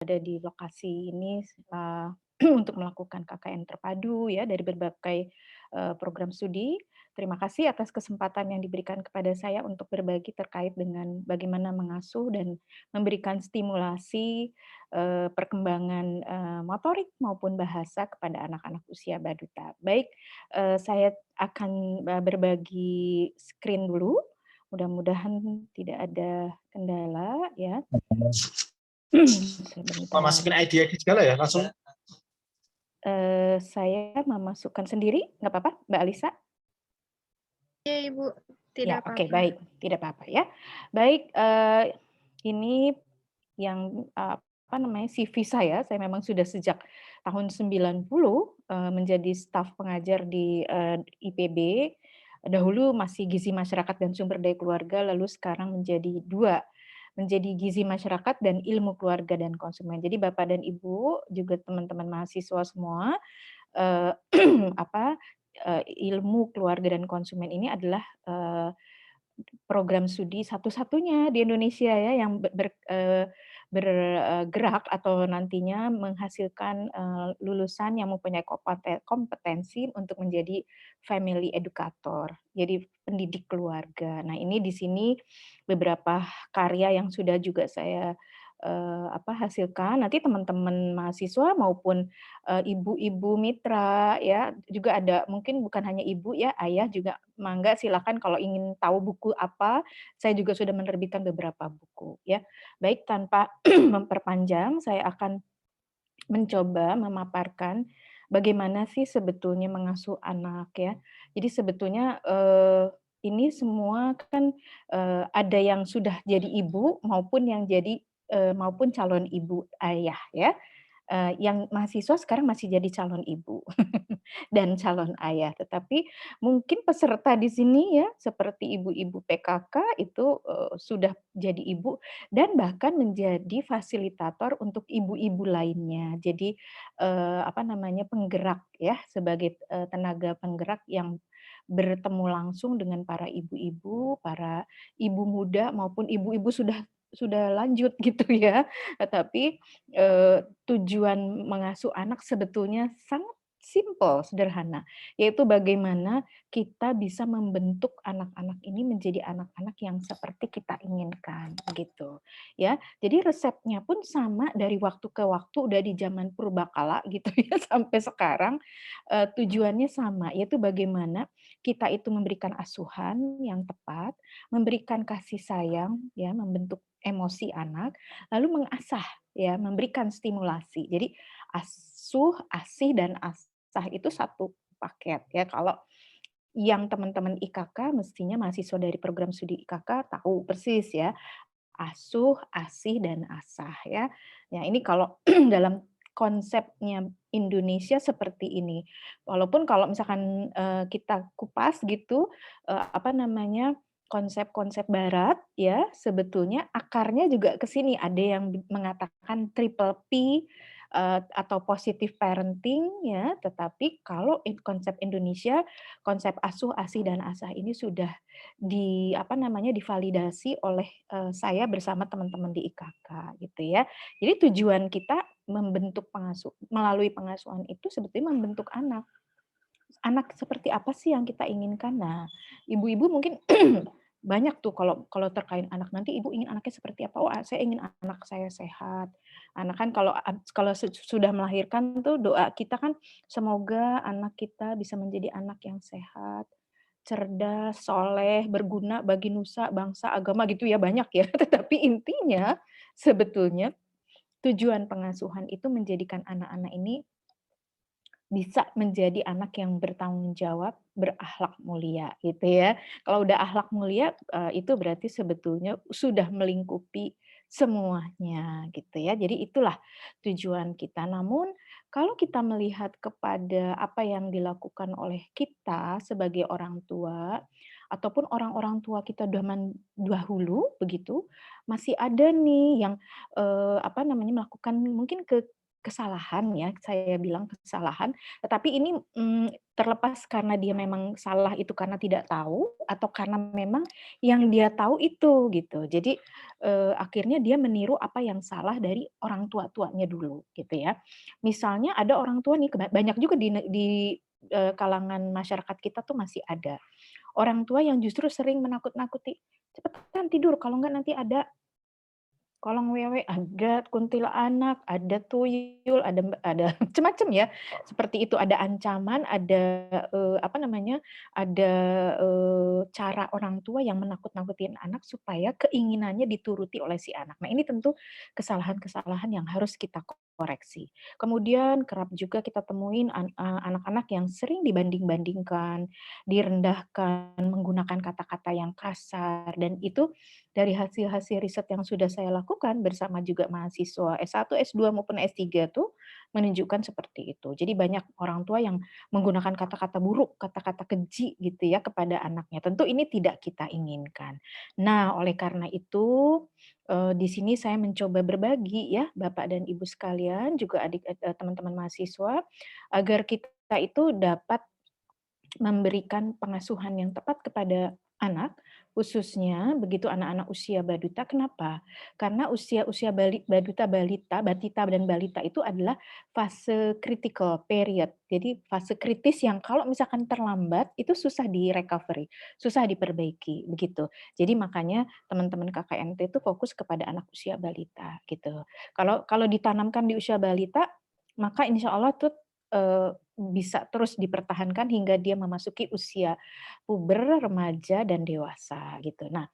ada di lokasi ini untuk melakukan KKN terpadu ya dari berbagai program studi. Terima kasih atas kesempatan yang diberikan kepada saya untuk berbagi terkait dengan bagaimana mengasuh dan memberikan stimulasi perkembangan motorik maupun bahasa kepada anak-anak usia balita. Baik, saya akan berbagi screen dulu. Mudah-mudahan tidak ada kendala ya. Kalau Sebentar. masukin ID segala ya langsung. Saya memasukkan sendiri, nggak apa-apa, Mbak Alisa? Iya, Ibu, Ya, tidak oke, apa-apa. baik, tidak apa-apa ya. Baik, ini yang apa namanya CV saya memang sudah sejak tahun 90 menjadi staf pengajar di IPB. Dahulu masih gizi masyarakat dan sumber daya keluarga, lalu sekarang menjadi dua, menjadi gizi masyarakat dan ilmu keluarga dan konsumen. Jadi Bapak dan Ibu juga teman-teman mahasiswa semua eh, apa ilmu keluarga dan konsumen ini adalah program studi satu-satunya di Indonesia ya yang bergerak atau nantinya menghasilkan lulusan yang mempunyai kompetensi untuk menjadi family educator, jadi pendidik keluarga. Nah, ini di sini beberapa karya yang sudah juga saya hasilkan. Nanti teman-teman mahasiswa maupun ibu-ibu mitra ya juga ada, mungkin bukan hanya ibu ya, ayah juga mangga silakan kalau ingin tahu buku apa, saya juga sudah menerbitkan beberapa buku ya. Baik, tanpa memperpanjang saya akan mencoba memaparkan bagaimana sih sebetulnya mengasuh anak ya. Jadi sebetulnya ini semua kan ada yang sudah jadi ibu maupun yang jadi maupun calon ibu ayah ya. Yang mahasiswa sekarang masih jadi calon ibu dan calon ayah, tetapi mungkin peserta di sini ya seperti ibu-ibu PKK itu sudah jadi ibu dan bahkan menjadi fasilitator untuk ibu-ibu lainnya. Jadi penggerak ya, sebagai tenaga penggerak yang bertemu langsung dengan para ibu-ibu, para ibu muda maupun ibu-ibu sudah lanjut gitu ya. Tetapi tujuan mengasuh anak sebetulnya sangat simpel, sederhana, yaitu bagaimana kita bisa membentuk anak-anak ini menjadi anak-anak yang seperti kita inginkan, gitu. Ya, jadi resepnya pun sama dari waktu ke waktu, udah di zaman purbakala gitu ya sampai sekarang, tujuannya sama, yaitu bagaimana kita itu memberikan asuhan yang tepat, memberikan kasih sayang, ya, membentuk emosi anak, lalu mengasah ya, memberikan stimulasi. Jadi asuh, asih, dan asah itu satu paket ya. Kalau yang teman-teman IKK mestinya mahasiswa dari program studi IKK tahu persis ya, asuh, asih, dan asah ya. Ya ini kalau dalam konsepnya Indonesia seperti ini. Walaupun kalau misalkan kita kupas gitu konsep-konsep barat ya sebetulnya akarnya juga ke sini. Ada yang mengatakan triple P atau positive parenting ya, tetapi kalau konsep Indonesia, konsep asuh, asih, dan asah ini sudah divalidasi oleh saya bersama teman-teman di IKK gitu ya. Jadi tujuan kita membentuk melalui pengasuhan itu sebetulnya membentuk anak. Anak seperti apa sih yang kita inginkan? Nah, ibu-ibu mungkin banyak tuh kalau kalau terkait anak, nanti ibu ingin anaknya seperti apa? Oh, saya ingin anak saya sehat. Anak kan kalau sudah melahirkan tuh doa kita kan semoga anak kita bisa menjadi anak yang sehat, cerdas, soleh, berguna bagi nusa, bangsa, agama gitu ya, banyak ya. Tetapi intinya sebetulnya tujuan pengasuhan itu menjadikan anak-anak ini bisa menjadi anak yang bertanggung jawab, berakhlak mulia gitu ya. Kalau udah akhlak mulia itu berarti sebetulnya sudah melingkupi semuanya gitu ya. Jadi itulah tujuan kita. Namun kalau kita melihat kepada apa yang dilakukan oleh kita sebagai orang tua ataupun orang-orang tua kita zaman dahulu begitu, masih ada nih yang melakukan mungkin kesalahan ya, saya bilang kesalahan, tetapi ini, terlepas karena dia memang salah itu karena tidak tahu atau karena memang yang dia tahu itu gitu. Jadi, akhirnya dia meniru apa yang salah dari orang tua-tuanya dulu gitu ya. Misalnya ada orang tua nih banyak juga di kalangan masyarakat kita tuh masih ada, orang tua yang justru sering menakut-nakuti, "Cepetan tidur kalau enggak nanti ada kolong wewe, ada kuntilanak, ada tuyul, ada macam-macam ya, seperti itu. Ada ancaman, ada, apa namanya, ada, cara orang tua yang menakut-nakutin anak supaya keinginannya dituruti oleh si anak. Nah, ini tentu kesalahan-kesalahan yang harus kita koreksi. Kemudian kerap juga kita temuin anak-anak yang sering dibanding-bandingkan, direndahkan, menggunakan kata-kata yang kasar, dan itu dari hasil-hasil riset yang sudah saya lakukan bersama juga mahasiswa S1, S2 maupun S3 tuh menunjukkan seperti itu. Jadi banyak orang tua yang menggunakan kata-kata buruk, kata-kata keji gitu ya kepada anaknya. Tentu ini tidak kita inginkan. Nah, oleh karena itu, di sini saya mencoba berbagi ya Bapak dan Ibu sekalian, juga teman-teman mahasiswa, agar kita itu dapat memberikan pengasuhan yang tepat kepada anak, khususnya begitu anak-anak usia balita. Kenapa? Karena usia-usia balita, batita dan balita itu adalah fase critical period. Jadi fase kritis yang kalau misalkan terlambat itu susah di-recovery, susah diperbaiki, begitu. Jadi makanya teman-teman KKNT itu fokus kepada anak usia balita, gitu. Kalau kalau ditanamkan di usia balita, maka insya Allah tuh, bisa terus dipertahankan hingga dia memasuki usia puber, remaja, dan dewasa gitu. Nah,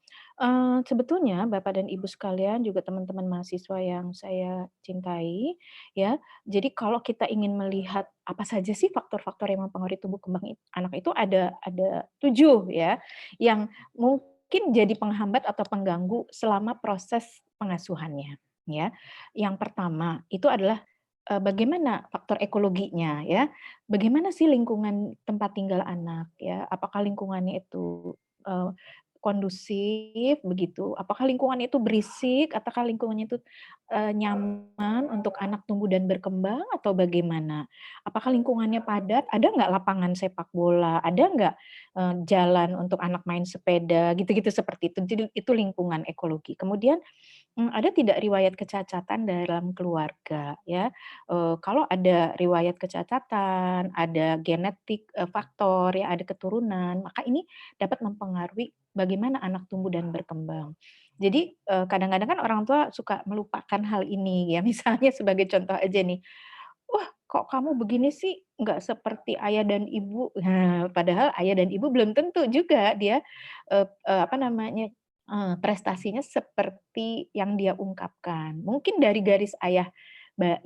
sebetulnya Bapak dan Ibu sekalian, juga teman-teman mahasiswa yang saya cintai, ya, jadi kalau kita ingin melihat apa saja sih faktor-faktor yang mempengaruhi tumbuh kembang anak itu ada 7 ya, yang mungkin jadi penghambat atau pengganggu selama proses pengasuhannya, ya. Yang pertama itu adalah bagaimana faktor ekologinya ya, bagaimana sih lingkungan tempat tinggal anak ya, apakah lingkungannya itu, kondusif begitu, apakah lingkungannya itu berisik, ataukah lingkungannya itu, nyaman untuk anak tumbuh dan berkembang atau bagaimana? Apakah lingkungannya padat, ada nggak lapangan sepak bola, ada nggak, jalan untuk anak main sepeda, gitu-gitu seperti itu. Jadi itu lingkungan ekologi. Kemudian ada tidak riwayat kecacatan dalam keluarga ya? Kalau ada riwayat kecacatan, ada genetik, faktor ya, ada keturunan, maka ini dapat mempengaruhi bagaimana anak tumbuh dan berkembang. Jadi, kadang-kadang kan orang tua suka melupakan hal ini ya, misalnya sebagai contoh aja nih, "Wah, kok kamu begini sih? Nggak seperti ayah dan ibu." Nah, padahal ayah dan ibu belum tentu juga dia, apa namanya, prestasinya seperti yang dia ungkapkan. Mungkin dari garis ayah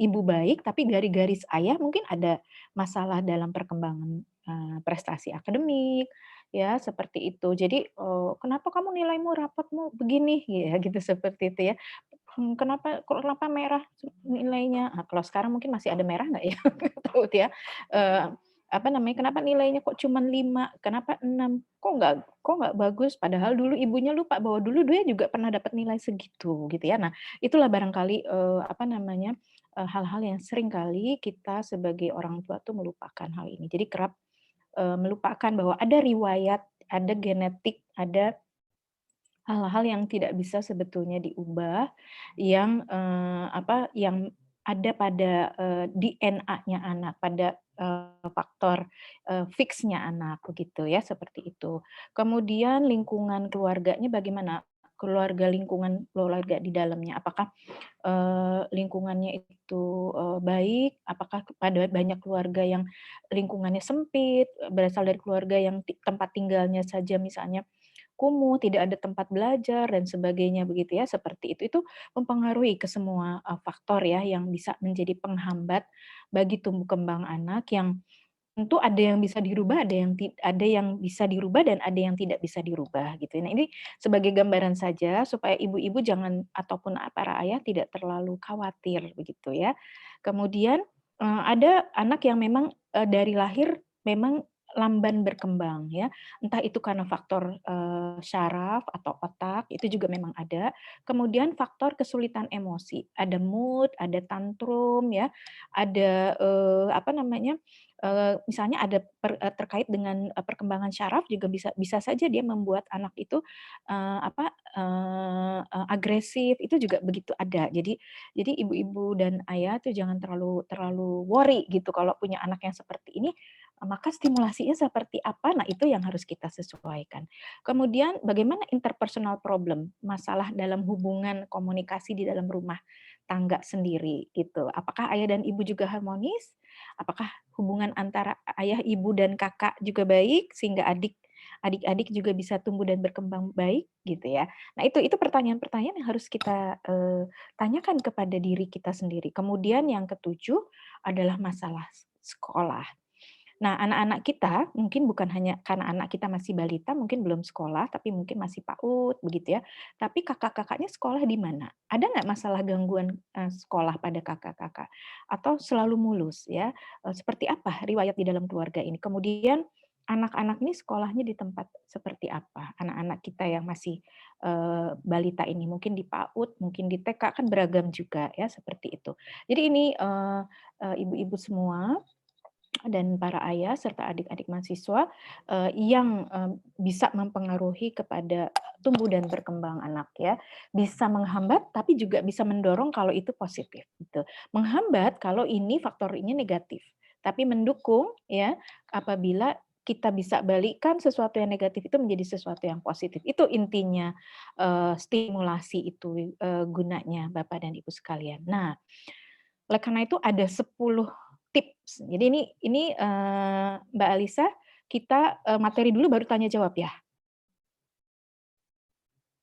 ibu baik, tapi dari garis ayah mungkin ada masalah dalam perkembangan, prestasi akademik, ya, seperti itu. Jadi, "Kenapa kamu nilaimu, rapotmu begini?" Ya, gitu, seperti itu ya. Kenapa merah nilainya? Ah, kalau sekarang mungkin masih ada merah nggak ya? Nggak tahu tuh ya. Eee, apa namanya, kenapa nilainya kok cuman 5? Kenapa 6? Kok nggak bagus? Padahal dulu ibunya lupa bahwa dulu dia juga pernah dapat nilai segitu, gitu ya. Nah, itulah barangkali, apa namanya, hal-hal yang sering kali kita sebagai orang tua tuh melupakan hal ini. Jadi kerap, melupakan bahwa ada riwayat, ada genetik, ada hal-hal yang tidak bisa sebetulnya diubah, yang, yang ada pada, DNA-nya anak, pada, faktor, fix-nya anak, begitu ya, seperti itu. Kemudian lingkungan keluarganya bagaimana? Lingkungan keluarga di dalamnya, apakah, lingkungannya itu, baik? Apakah pada banyak keluarga yang lingkungannya sempit, berasal dari keluarga yang tempat tinggalnya saja misalnya kumuh, tidak ada tempat belajar dan sebagainya begitu ya, seperti itu. Itu mempengaruhi ke semua, faktor ya yang bisa menjadi penghambat bagi tumbuh kembang anak, yang tentu ada yang bisa dirubah, ada yang bisa dirubah dan ada yang tidak bisa dirubah gitu. Nah, ini sebagai gambaran saja supaya ibu-ibu jangan ataupun para ayah tidak terlalu khawatir begitu ya. Kemudian, ada anak yang memang, dari lahir memang lamban berkembang ya. Entah itu karena faktor, syaraf atau otak, itu juga memang ada. Kemudian faktor kesulitan emosi, ada mood, ada tantrum ya, ada, apa namanya, misalnya ada terkait dengan, perkembangan syaraf juga bisa bisa saja dia membuat anak itu, apa, agresif, itu juga begitu ada. Jadi ibu-ibu dan ayah tuh jangan terlalu terlalu worry gitu kalau punya anak yang seperti ini, maka stimulasinya seperti apa, nah itu yang harus kita sesuaikan. Kemudian bagaimana interpersonal problem, masalah dalam hubungan komunikasi di dalam rumah tangga sendiri gitu. Apakah ayah dan ibu juga harmonis? Apakah hubungan antara ayah, ibu, dan kakak juga baik sehingga adik-adik juga bisa tumbuh dan berkembang baik gitu ya. Nah itu pertanyaan-pertanyaan yang harus kita, tanyakan kepada diri kita sendiri. Kemudian yang ketujuh adalah masalah sekolah. Nah, anak-anak kita mungkin bukan hanya karena anak kita masih balita, mungkin belum sekolah, tapi mungkin masih PAUD begitu ya. Tapi kakak-kakaknya sekolah di mana? Ada nggak masalah gangguan, sekolah pada kakak-kakak? Atau selalu mulus ya? Seperti apa riwayat di dalam keluarga ini? Kemudian anak-anak ini sekolahnya di tempat seperti apa? Anak-anak kita yang masih, balita ini, mungkin di PAUD, mungkin di TK, kan beragam juga ya, seperti itu. Jadi ini, ibu-ibu semua dan para ayah serta adik-adik mahasiswa, yang, bisa mempengaruhi kepada tumbuh dan berkembang anak ya. Bisa menghambat, tapi juga bisa mendorong kalau itu positif, gitu. Menghambat kalau ini faktornya negatif, tapi mendukung ya, apabila kita bisa balikkan sesuatu yang negatif itu menjadi sesuatu yang positif. Itu intinya, stimulasi itu, gunanya Bapak dan Ibu sekalian. Nah, oleh karena itu ada 10 tips. Jadi ini, Mbak Alisa, kita, materi dulu baru tanya jawab ya?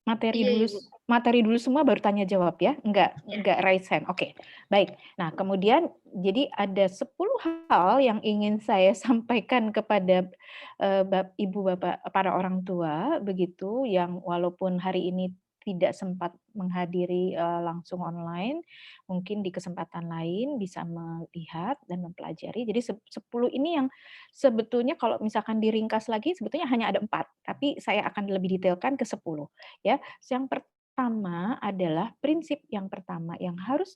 Materi Iya, dulu Ibu. materi dulu semua baru tanya jawab ya? Ya. Enggak raise hand, oke, baik. Nah kemudian jadi ada 10 hal yang ingin saya sampaikan kepada, ibu, bapak, para orang tua begitu, yang walaupun hari ini tidak sempat menghadiri, langsung online, mungkin di kesempatan lain bisa melihat dan mempelajari. Jadi 10 ini yang sebetulnya kalau misalkan diringkas lagi sebetulnya hanya ada 4, tapi saya akan lebih detailkan ke 10 ya. Yang pertama adalah prinsip yang pertama yang harus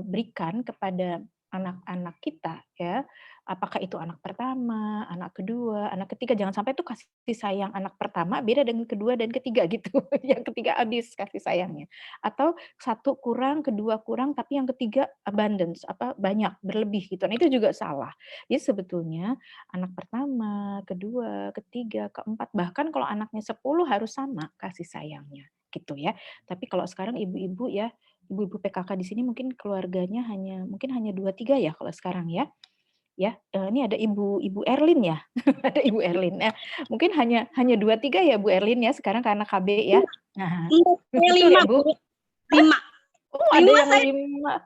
berikan kepada anak-anak kita ya, apakah itu anak pertama, anak kedua, anak ketiga, jangan sampai tuh kasih sayang anak pertama beda dengan kedua dan ketiga gitu, yang ketiga habis kasih sayangnya. Atau satu kurang, kedua kurang, tapi yang ketiga abundance, apa, banyak, berlebih gitu. Nah itu juga salah. Jadi sebetulnya anak pertama, kedua, ketiga, keempat, bahkan kalau anaknya 10 harus sama kasih sayangnya, gitu ya. Tapi kalau sekarang ibu-ibu ya, ibu-ibu PKK di sini mungkin keluarganya mungkin hanya 2 3 ya kalau sekarang ya. Ya, ini ada Ibu Erlin ya? Ada Ibu Erlin ya. Mungkin hanya hanya 2 3 ya Bu Erlin ya sekarang karena KB ya? Nah, Iya, saya betul 5, ya Bu. Bu? Hah? 5. Oh ada 5 yang saya. 5.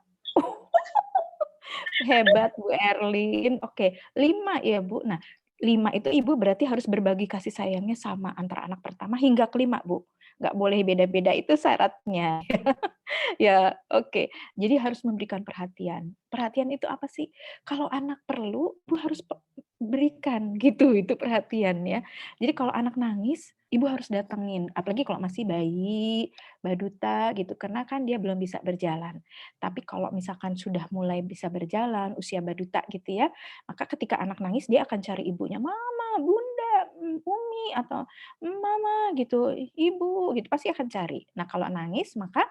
Hebat Bu Erlin. Oke, 5 ya Bu. Nah, 5 itu Ibu berarti harus berbagi kasih sayangnya sama antara anak pertama hingga ke-5 Bu. Nggak boleh beda-beda, itu syaratnya. Ya, oke. Jadi harus memberikan perhatian. Perhatian itu apa sih? Kalau anak perlu, Ibu harus berikan gitu, itu perhatian ya. Jadi kalau anak nangis, Ibu harus datengin, apalagi kalau masih bayi, baduta gitu, karena kan dia belum bisa berjalan. Tapi kalau misalkan sudah mulai bisa berjalan, usia baduta gitu ya, maka ketika anak nangis dia akan cari ibunya, "Mama, Bunda, Umi," atau "Mama," gitu, "Ibu," gitu, pasti akan cari. Nah, kalau nangis maka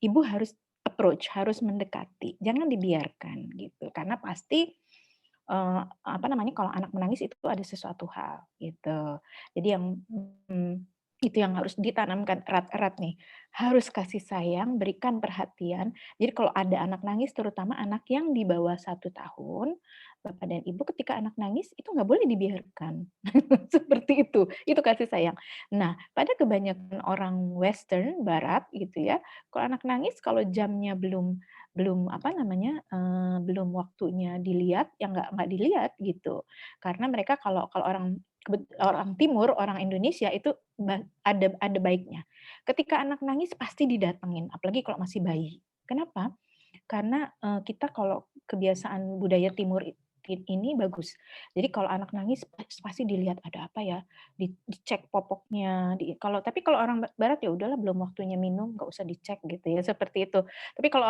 Ibu harus approach, harus mendekati, jangan dibiarkan gitu. Karena pasti, apa namanya, kalau anak menangis itu ada sesuatu hal gitu. Jadi mmm, itu yang harus ditanamkan erat-erat nih, harus kasih sayang, berikan perhatian. Jadi kalau ada anak nangis, terutama anak yang di bawah 1 tahun, Bapak dan Ibu ketika anak nangis itu nggak boleh dibiarkan. Seperti itu kasih sayang. Nah, pada kebanyakan orang western, barat gitu ya, kalau anak nangis kalau jamnya belum belum apa namanya, belum waktunya dilihat, ya nggak dilihat gitu. Karena mereka kalau kalau orang timur, orang Indonesia itu ada baiknya. Ketika anak nangis pasti didatengin, apalagi kalau masih bayi. Kenapa? Karena, kita kalau kebiasaan budaya timur ini bagus. Jadi kalau anak nangis pasti dilihat ada apa ya, dicek popoknya, tapi kalau orang barat ya udahlah belum waktunya minum, nggak usah dicek gitu ya, seperti itu. Tapi kalau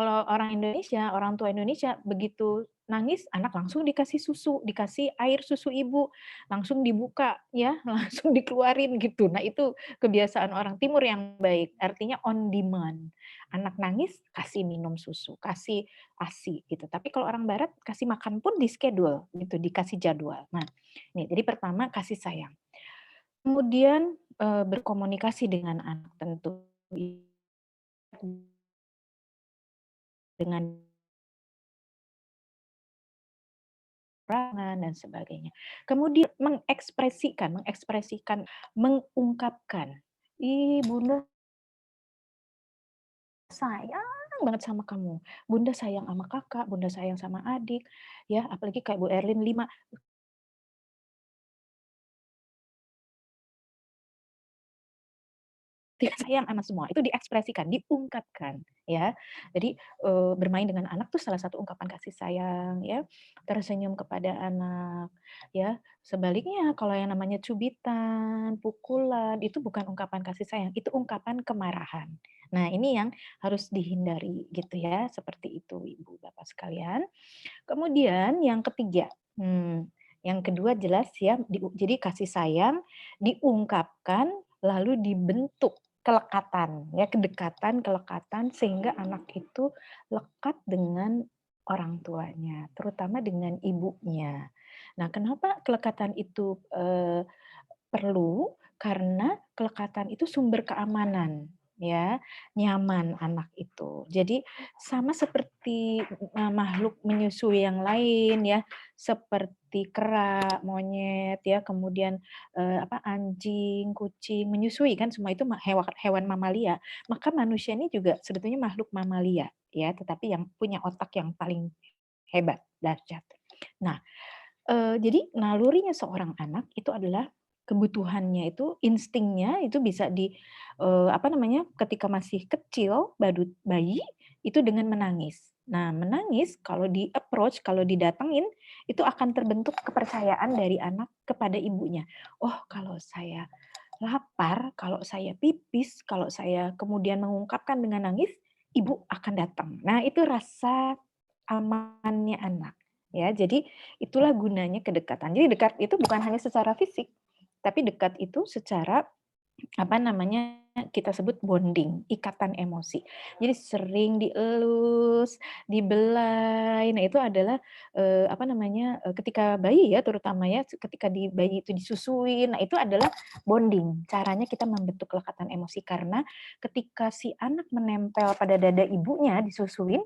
orang Indonesia, orang tua Indonesia begitu nangis anak langsung dikasih susu, dikasih air susu ibu, langsung dibuka ya, langsung dikeluarin gitu. Nah itu kebiasaan orang timur yang baik, artinya on demand. Anak nangis kasih minum susu, kasih ASI gitu. Tapi kalau orang barat kasih makan pun di schedule gitu, dikasih jadwal. Nah, nih jadi pertama kasih sayang. Kemudian berkomunikasi dengan anak tentu dengan perangan dan sebagainya. Kemudian mengekspresikan, mengungkapkan, "Ih, Bunda sayang banget sama kamu. Bunda sayang sama Kakak, Bunda sayang sama adik." Ya, apalagi kayak Bu Erlin 5. Dia sayang sama semua, itu diekspresikan, diungkapkan, ya. Jadi, bermain dengan anak tuh salah satu ungkapan kasih sayang, ya, tersenyum kepada anak, ya. Sebaliknya kalau yang namanya cubitan, pukulan, itu bukan ungkapan kasih sayang, itu ungkapan kemarahan. Nah, ini yang harus dihindari gitu ya, seperti itu Ibu Bapak sekalian. Kemudian yang ketiga, yang kedua jelas ya, jadi kasih sayang diungkapkan lalu dibentuk kelekatan, ya kedekatan, kelekatan sehingga anak itu lekat dengan orang tuanya, terutama dengan ibunya. Nah, kenapa kelekatan itu perlu? Karena kelekatan itu sumber keamanan, ya, nyaman anak itu. Jadi sama seperti makhluk menyusui yang lain ya, seperti kera, monyet ya, kemudian anjing, kucing menyusui kan semua itu hewan mamalia. Maka manusia ini juga sebetulnya makhluk mamalia ya, tetapi yang punya otak yang paling hebat, dahsyat. Nah, jadi nalurinya seorang anak itu adalah kebutuhannya itu, instingnya itu bisa ketika masih kecil, bayi, itu dengan menangis. Nah, menangis kalau di-approach, kalau didatengin, itu akan terbentuk kepercayaan dari anak kepada ibunya. Oh, kalau saya lapar, kalau saya pipis, kalau saya kemudian mengungkapkan dengan nangis, ibu akan datang. Nah, itu rasa amannya anak. Ya, jadi itulah gunanya kedekatan. Jadi dekat itu bukan hanya secara fisik, tapi dekat itu secara kita sebut bonding, ikatan emosi. Jadi sering dielus, dibelai. Nah, itu adalah ketika bayi ya terutama ya, ketika bayi itu disusuin, nah itu adalah bonding. Caranya kita membentuk kelekatan emosi karena ketika si anak menempel pada dada ibunya disusuin,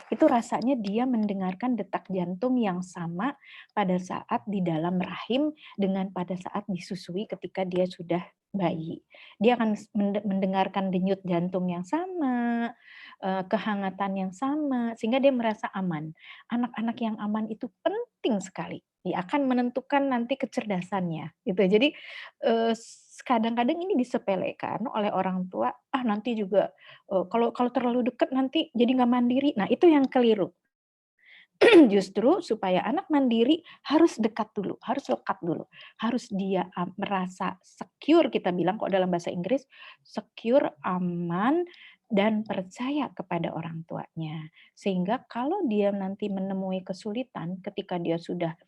itu rasanya dia mendengarkan detak jantung yang sama pada saat di dalam rahim dengan pada saat disusui ketika dia sudah bayi. Dia akan mendengarkan denyut jantung yang sama, kehangatan yang sama, sehingga dia merasa aman. Anak-anak yang aman itu penting sekali. Dia akan menentukan nanti kecerdasannya, gitu. Jadi kadang-kadang ini disepelekan oleh orang tua. Ah nanti juga kalau kalau terlalu dekat nanti jadi nggak mandiri. Nah itu yang keliru. Justru supaya anak mandiri harus dekat dulu, harus lekat dulu. Harus dia merasa secure, kita bilang kok dalam bahasa Inggris, secure, aman, dan percaya kepada orang tuanya. Sehingga kalau dia nanti menemui kesulitan ketika dia sudah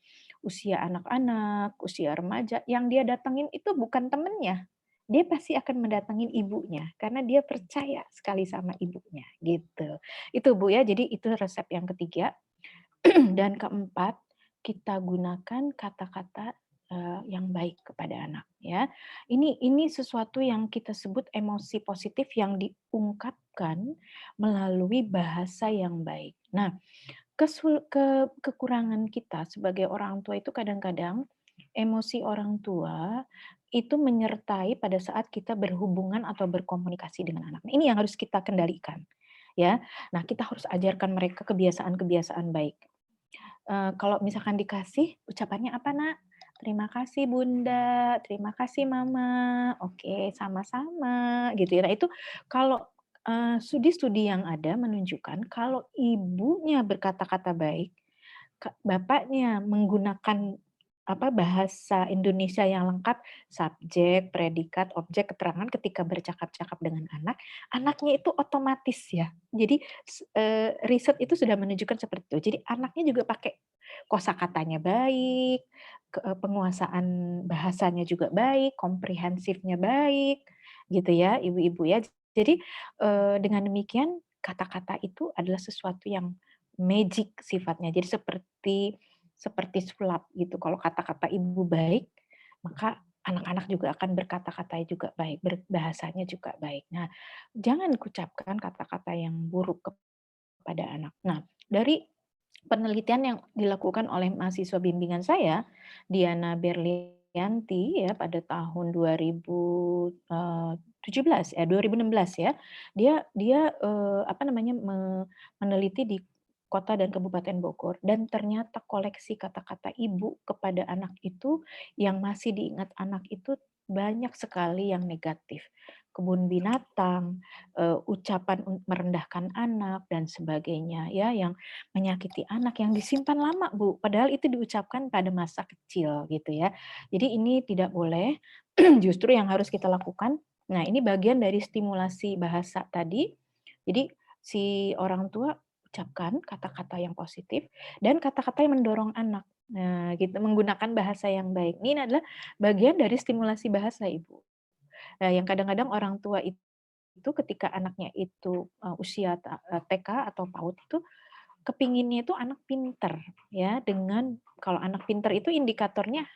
usia anak-anak, usia remaja, yang dia datangin itu bukan temennya. Dia pasti akan mendatangin ibunya karena dia percaya sekali sama ibunya gitu. Itu Bu ya. Jadi itu resep yang ketiga. Dan keempat, kita gunakan kata-kata yang baik kepada anak ya. Ini sesuatu yang kita sebut emosi positif yang diungkapkan melalui bahasa yang baik. Nah, kekurangan kita sebagai orang tua itu kadang-kadang emosi orang tua itu menyertai pada saat kita berhubungan atau berkomunikasi dengan anak. Nah, ini yang harus kita kendalikan ya. Nah, kita harus ajarkan mereka kebiasaan-kebiasaan baik. Kalau misalkan dikasih, ucapannya apa, Nak? "Terima kasih Bunda, terima kasih Mama." "Oke, sama-sama." Gitu ya. Nah itu kalau, studi-studi yang ada menunjukkan kalau ibunya berkata-kata baik, bapaknya menggunakan bahasa Indonesia yang lengkap, subjek, predikat, objek, keterangan ketika bercakap-cakap dengan anak, anaknya itu otomatis ya. Jadi riset itu sudah menunjukkan seperti itu. Jadi anaknya juga pakai kosakatanya baik, penguasaan bahasanya juga baik, komprehensifnya baik, gitu ya, ibu-ibu ya. Jadi, dengan demikian kata-kata itu adalah sesuatu yang magic sifatnya. Jadi seperti seperti sulap gitu. Kalau kata-kata ibu baik, maka anak-anak juga akan berkata-kata juga baik, berbahasanya juga baik. Nah, jangan ucapkan kata-kata yang buruk kepada anak. Nah, dari penelitian yang dilakukan oleh mahasiswa bimbingan saya, Diana Berlianti ya pada tahun 2017 ya, 2016 ya. Dia dia meneliti di kota dan kabupaten Bogor dan ternyata koleksi kata-kata ibu kepada anak itu yang masih diingat anak itu banyak sekali yang negatif. Kebun binatang, ucapan merendahkan anak dan sebagainya ya yang menyakiti anak yang disimpan lama, Bu, padahal itu diucapkan pada masa kecil gitu ya. Jadi ini tidak boleh, justru yang harus kita lakukan, nah ini bagian dari stimulasi bahasa tadi. Jadi si orang tua ucapkan kata-kata yang positif dan kata-kata yang mendorong anak. Nah, gitu menggunakan bahasa yang baik. Ini adalah bagian dari stimulasi bahasa, Ibu. Nah, yang kadang-kadang orang tua itu ketika anaknya itu, usia TK atau PAUD itu kepinginnya itu anak pinter ya, dengan kalau anak pinter itu indikatornya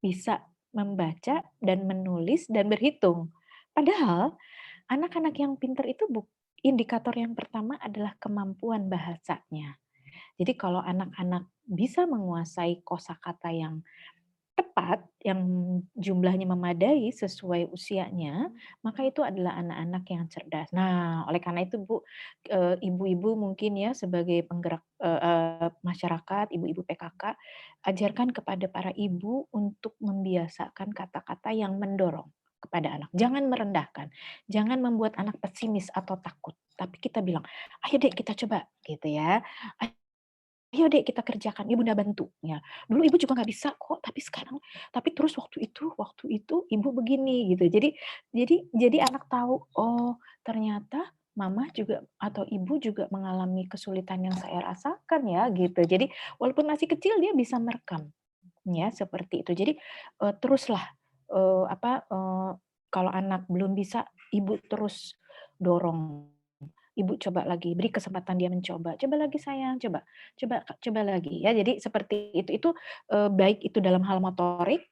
bisa membaca dan menulis dan berhitung. Padahal anak-anak yang pinter itu indikator yang pertama adalah kemampuan bahasanya. Jadi kalau anak-anak bisa menguasai kosakata yang tepat, yang jumlahnya memadai sesuai usianya, maka itu adalah anak-anak yang cerdas. Nah, oleh karena itu Bu, ibu-ibu mungkin ya sebagai penggerak, masyarakat, ibu-ibu PKK, ajarkan kepada para ibu untuk membiasakan kata-kata yang mendorong kepada anak. Jangan merendahkan, jangan membuat anak pesimis atau takut, tapi kita bilang, "Ayo Dek kita coba," gitu ya. "Ayo Dek kita kerjakan, Ibu bunda bantu." Ya, "Dulu Ibu juga nggak bisa kok, tapi sekarang tapi terus waktu itu Ibu begini," gitu. Jadi anak tahu, "Oh ternyata Mama juga atau Ibu juga mengalami kesulitan yang saya rasakan ya," gitu. Jadi walaupun masih kecil dia bisa merekam, ya seperti itu. Jadi, teruslah, kalau anak belum bisa, Ibu terus dorong. Ibu coba lagi, beri kesempatan dia mencoba, "Coba lagi sayang, coba coba coba lagi," ya. Jadi seperti itu. Itu, baik itu dalam hal motorik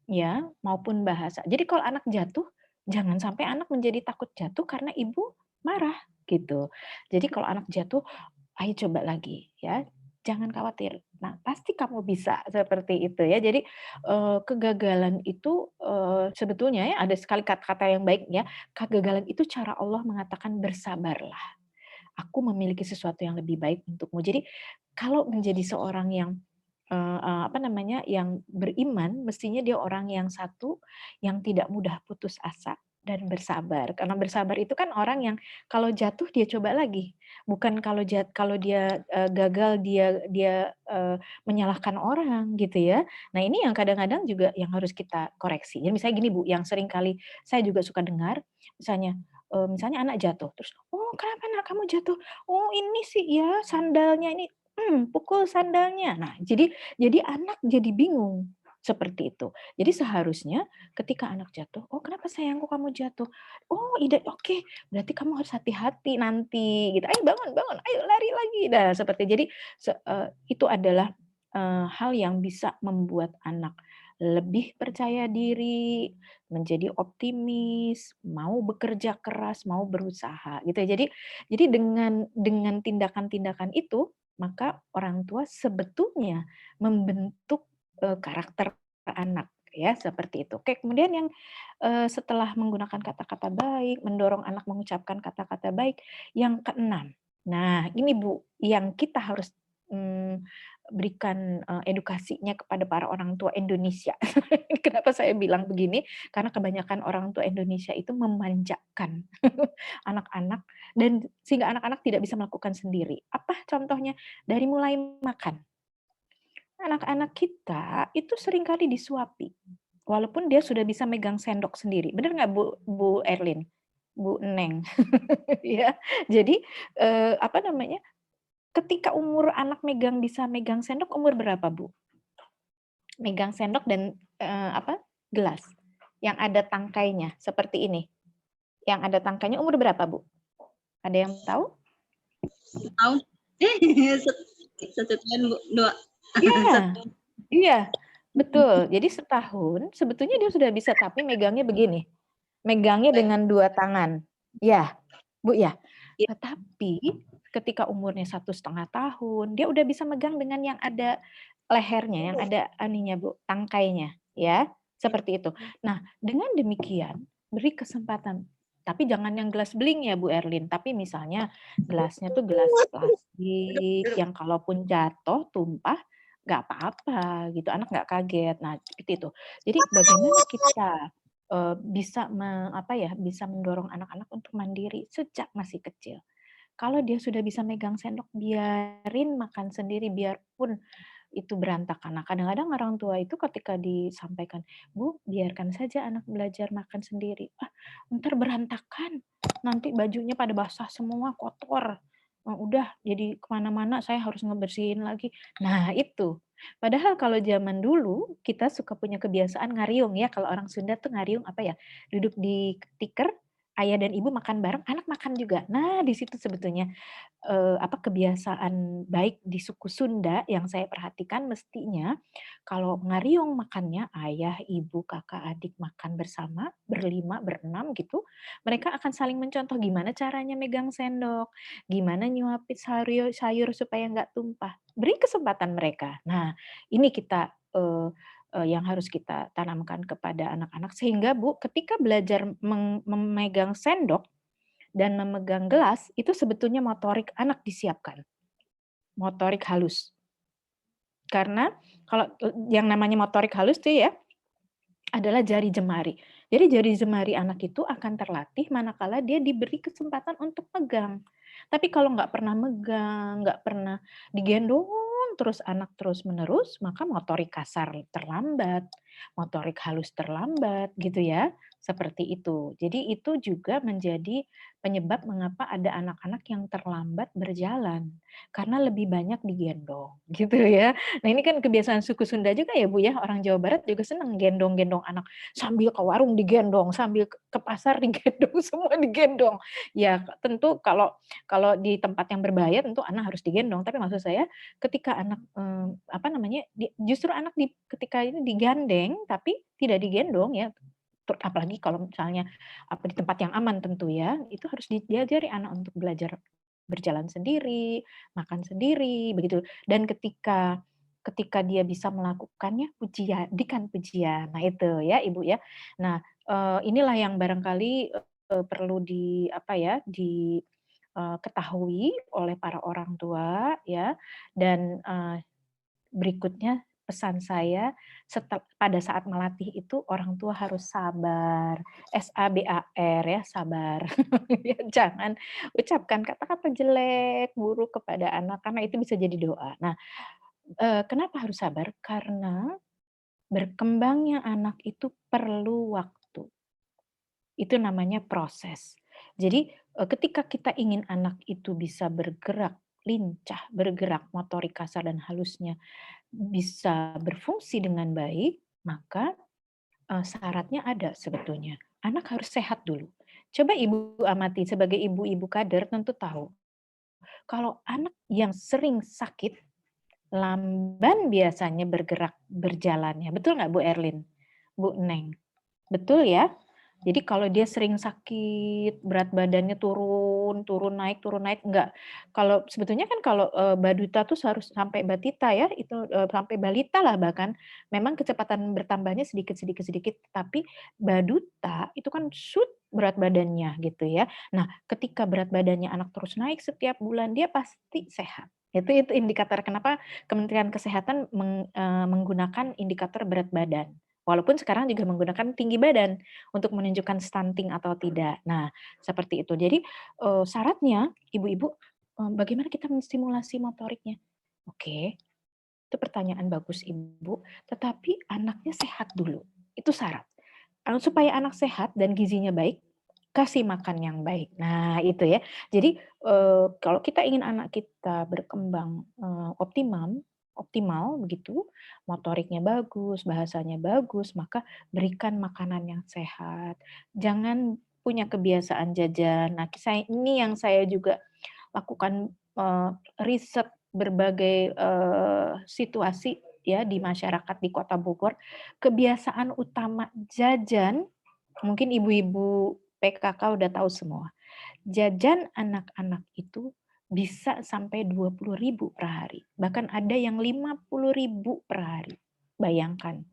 ya, maupun bahasa. Jadi kalau anak jatuh, jangan sampai anak menjadi takut jatuh karena ibu marah, gitu. Jadi kalau anak jatuh, "Ayo coba lagi ya, jangan khawatir. Nah, pasti kamu bisa," seperti itu ya. Jadi, kegagalan itu, sebetulnya ya ada sekali kata-kata yang baik ya, kegagalan itu cara Allah mengatakan, "Bersabarlah, aku memiliki sesuatu yang lebih baik untukmu." Jadi kalau menjadi seorang yang, yang beriman, mestinya dia orang yang satu, yang tidak mudah putus asa dan bersabar. Karena bersabar itu kan orang yang kalau jatuh dia coba lagi, bukan kalau dia, gagal dia dia, menyalahkan orang gitu ya. Nah ini yang kadang-kadang juga yang harus kita koreksi. Ya misalnya gini Bu, yang sering kali saya juga suka dengar, misalnya anak jatuh, terus, "Oh kenapa Nak kamu jatuh?" "Oh ini sih ya sandalnya ini, pukul sandalnya." Nah jadi anak jadi bingung, seperti itu. Jadi seharusnya ketika anak jatuh, "Oh kenapa sayangku kamu jatuh?" "Oh oke, berarti kamu harus hati-hati nanti," gitu. "Ayo bangun bangun, ayo lari lagi." Nah seperti jadi itu adalah, hal yang bisa membuat anak lebih percaya diri, menjadi optimis, mau bekerja keras, mau berusaha gitu ya. Jadi dengan tindakan-tindakan itu, maka orang tua sebetulnya membentuk, karakter anak ya, seperti itu. Oke, kemudian yang, setelah menggunakan kata-kata baik, mendorong anak mengucapkan kata-kata baik, yang keenam. Nah, ini Bu, yang kita harus, mmm, berikan, edukasinya kepada para orang tua Indonesia. Kenapa saya bilang begini, karena kebanyakan orang tua Indonesia itu memanjakan anak-anak dan sehingga anak-anak tidak bisa melakukan sendiri. Apa contohnya? Dari mulai makan. anak-anak kita itu seringkali disuapi, walaupun dia sudah bisa megang sendok sendiri. Bener nggak Bu Erlin? Bu Neng? Ya. Jadi, apa namanya, ketika umur anak bisa megang sendok umur berapa, Bu? Megang sendok dan, apa, gelas yang ada tangkainya seperti ini, yang ada tangkainya umur berapa, Bu? Ada yang tahu? Tahun? Satu tahun, Bu, 2. Iya, iya, betul. Jadi setahun sebetulnya dia sudah bisa, tapi megangnya begini, megangnya dengan 2 tangan. Ya, Bu, ya. Iya. Tetapi ketika umurnya 1,5 tahun, dia udah bisa megang dengan yang ada lehernya, yang ada aninya, Bu, tangkainya, ya, seperti itu. Nah, dengan demikian beri kesempatan, tapi jangan yang gelas beling ya, Bu Erlin, tapi misalnya gelasnya tuh gelas plastik yang kalaupun jatuh, tumpah, nggak apa-apa gitu, anak nggak kaget. Nah, seperti itu. Jadi bagaimana kita bisa apa ya, bisa mendorong anak-anak untuk mandiri sejak masih kecil. Kalau dia sudah bisa megang sendok, biarin makan sendiri, biarpun itu berantakan. Nah, kadang-kadang orang tua itu ketika disampaikan, "Bu, biarkan saja anak belajar makan sendiri." "Ah, entar berantakan, nanti bajunya pada basah semua, kotor. Udah jadi kemana-mana saya harus ngebersihin lagi." Nah, itu. Padahal kalau zaman dulu kita suka punya kebiasaan ngariung ya, kalau orang Sunda tuh ngariung apa ya, duduk di tikar, ayah dan ibu makan bareng, anak makan juga. Nah, di situ sebetulnya apa, kebiasaan baik di suku Sunda yang saya perhatikan mestinya kalau ngariung makannya ayah, ibu, kakak, adik makan bersama, berlima, berenam gitu, mereka akan saling mencontoh gimana caranya megang sendok, gimana nyuapin sayur sayur supaya nggak tumpah. Beri kesempatan mereka. Nah, ini kita, yang harus kita tanamkan kepada anak-anak sehingga Bu, ketika belajar memegang sendok dan memegang gelas, itu sebetulnya motorik anak disiapkan, motorik halus. Karena kalau yang namanya motorik halus tuh ya, adalah jari jemari. Jadi jari jemari anak itu akan terlatih manakala dia diberi kesempatan untuk megang. Tapi kalau nggak pernah megang, nggak pernah digendong terus anak terus-menerus, maka motorik kasar terlambat, motorik halus terlambat gitu ya, seperti itu. Jadi itu juga menjadi penyebab mengapa ada anak-anak yang terlambat berjalan, karena lebih banyak digendong gitu ya. Nah, ini kan kebiasaan suku Sunda juga ya, Bu, ya. Orang Jawa Barat juga senang gendong-gendong anak, sambil ke warung digendong, sambil ke pasar digendong, semua digendong. Ya, tentu kalau kalau di tempat yang berbahaya tentu anak harus digendong, tapi maksud saya ketika anak, apa namanya, justru anak ketika ini digandeng, tapi tidak digendong ya, apalagi kalau misalnya apa di tempat yang aman tentu ya, itu harus diajari anak untuk belajar berjalan sendiri, makan sendiri, begitu. Dan ketika ketika dia bisa melakukannya, berikan pujian. Nah itu ya, Ibu, ya. Nah, inilah yang barangkali, perlu apa ya, ketahui oleh para orang tua ya, dan, berikutnya pesan saya pada saat melatih itu orang tua harus sabar, sabar ya, sabar. Ya, jangan ucapkan kata-kata jelek, buruk kepada anak, karena itu bisa jadi doa. Nah, kenapa harus sabar? Karena berkembangnya anak itu perlu waktu. Itu namanya proses. Jadi, ketika kita ingin anak itu bisa bergerak lincah, bergerak motorik kasar dan halusnya bisa berfungsi dengan baik, maka, syaratnya ada sebetulnya. Anak harus sehat dulu. Coba Ibu amati sebagai ibu-ibu kader tentu tahu, kalau anak yang sering sakit, lamban biasanya bergerak berjalannya. Betul nggak Bu Erlin? Bu Neng? Betul ya? Jadi kalau dia sering sakit, berat badannya turun naik, enggak. Kalau sebetulnya kan kalau, Baduta tuh harus sampai Batita ya, itu, sampai balita lah bahkan, memang kecepatan bertambahnya sedikit sedikit sedikit, tapi Baduta itu kan berat badannya gitu ya. Nah, ketika berat badannya anak terus naik setiap bulan, dia pasti sehat. Itu indikator kenapa Kementerian Kesehatan menggunakan indikator berat badan. Walaupun sekarang juga menggunakan tinggi badan untuk menunjukkan stunting atau tidak. Nah, seperti itu. Jadi, syaratnya ibu-ibu, bagaimana kita menstimulasi motoriknya? Oke, Itu pertanyaan bagus Ibu, tetapi anaknya sehat dulu, itu syarat. Supaya anak sehat dan gizinya baik, kasih makan yang baik. Nah itu ya. Jadi, kalau kita ingin anak kita berkembang, optimal begitu, motoriknya bagus, bahasanya bagus, maka berikan makanan yang sehat. Jangan punya kebiasaan jajan. Nah, ini yang saya juga lakukan, riset berbagai, situasi ya di masyarakat di Kota Bogor, kebiasaan utama jajan, mungkin ibu-ibu PKK udah tahu semua. Jajan anak-anak itu bisa sampai 20.000 per hari, bahkan ada yang 50.000 per hari. Bayangkan,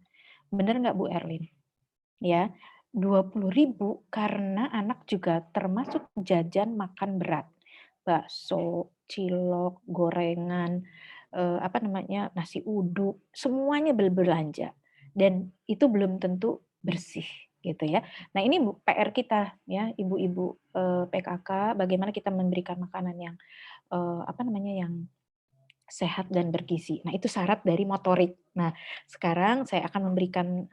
bener nggak Bu Erlin? Ya, 20.000 karena anak juga termasuk jajan makan berat. Bakso, cilok, gorengan, apa namanya, nasi uduk, semuanya berbelanja. Dan itu belum tentu bersih, gitu ya. Nah ini PR kita ya, ibu-ibu, PKK, bagaimana kita memberikan makanan yang, apa namanya, yang sehat dan bergizi. Nah, itu syarat dari motorik. Nah, sekarang saya akan memberikan,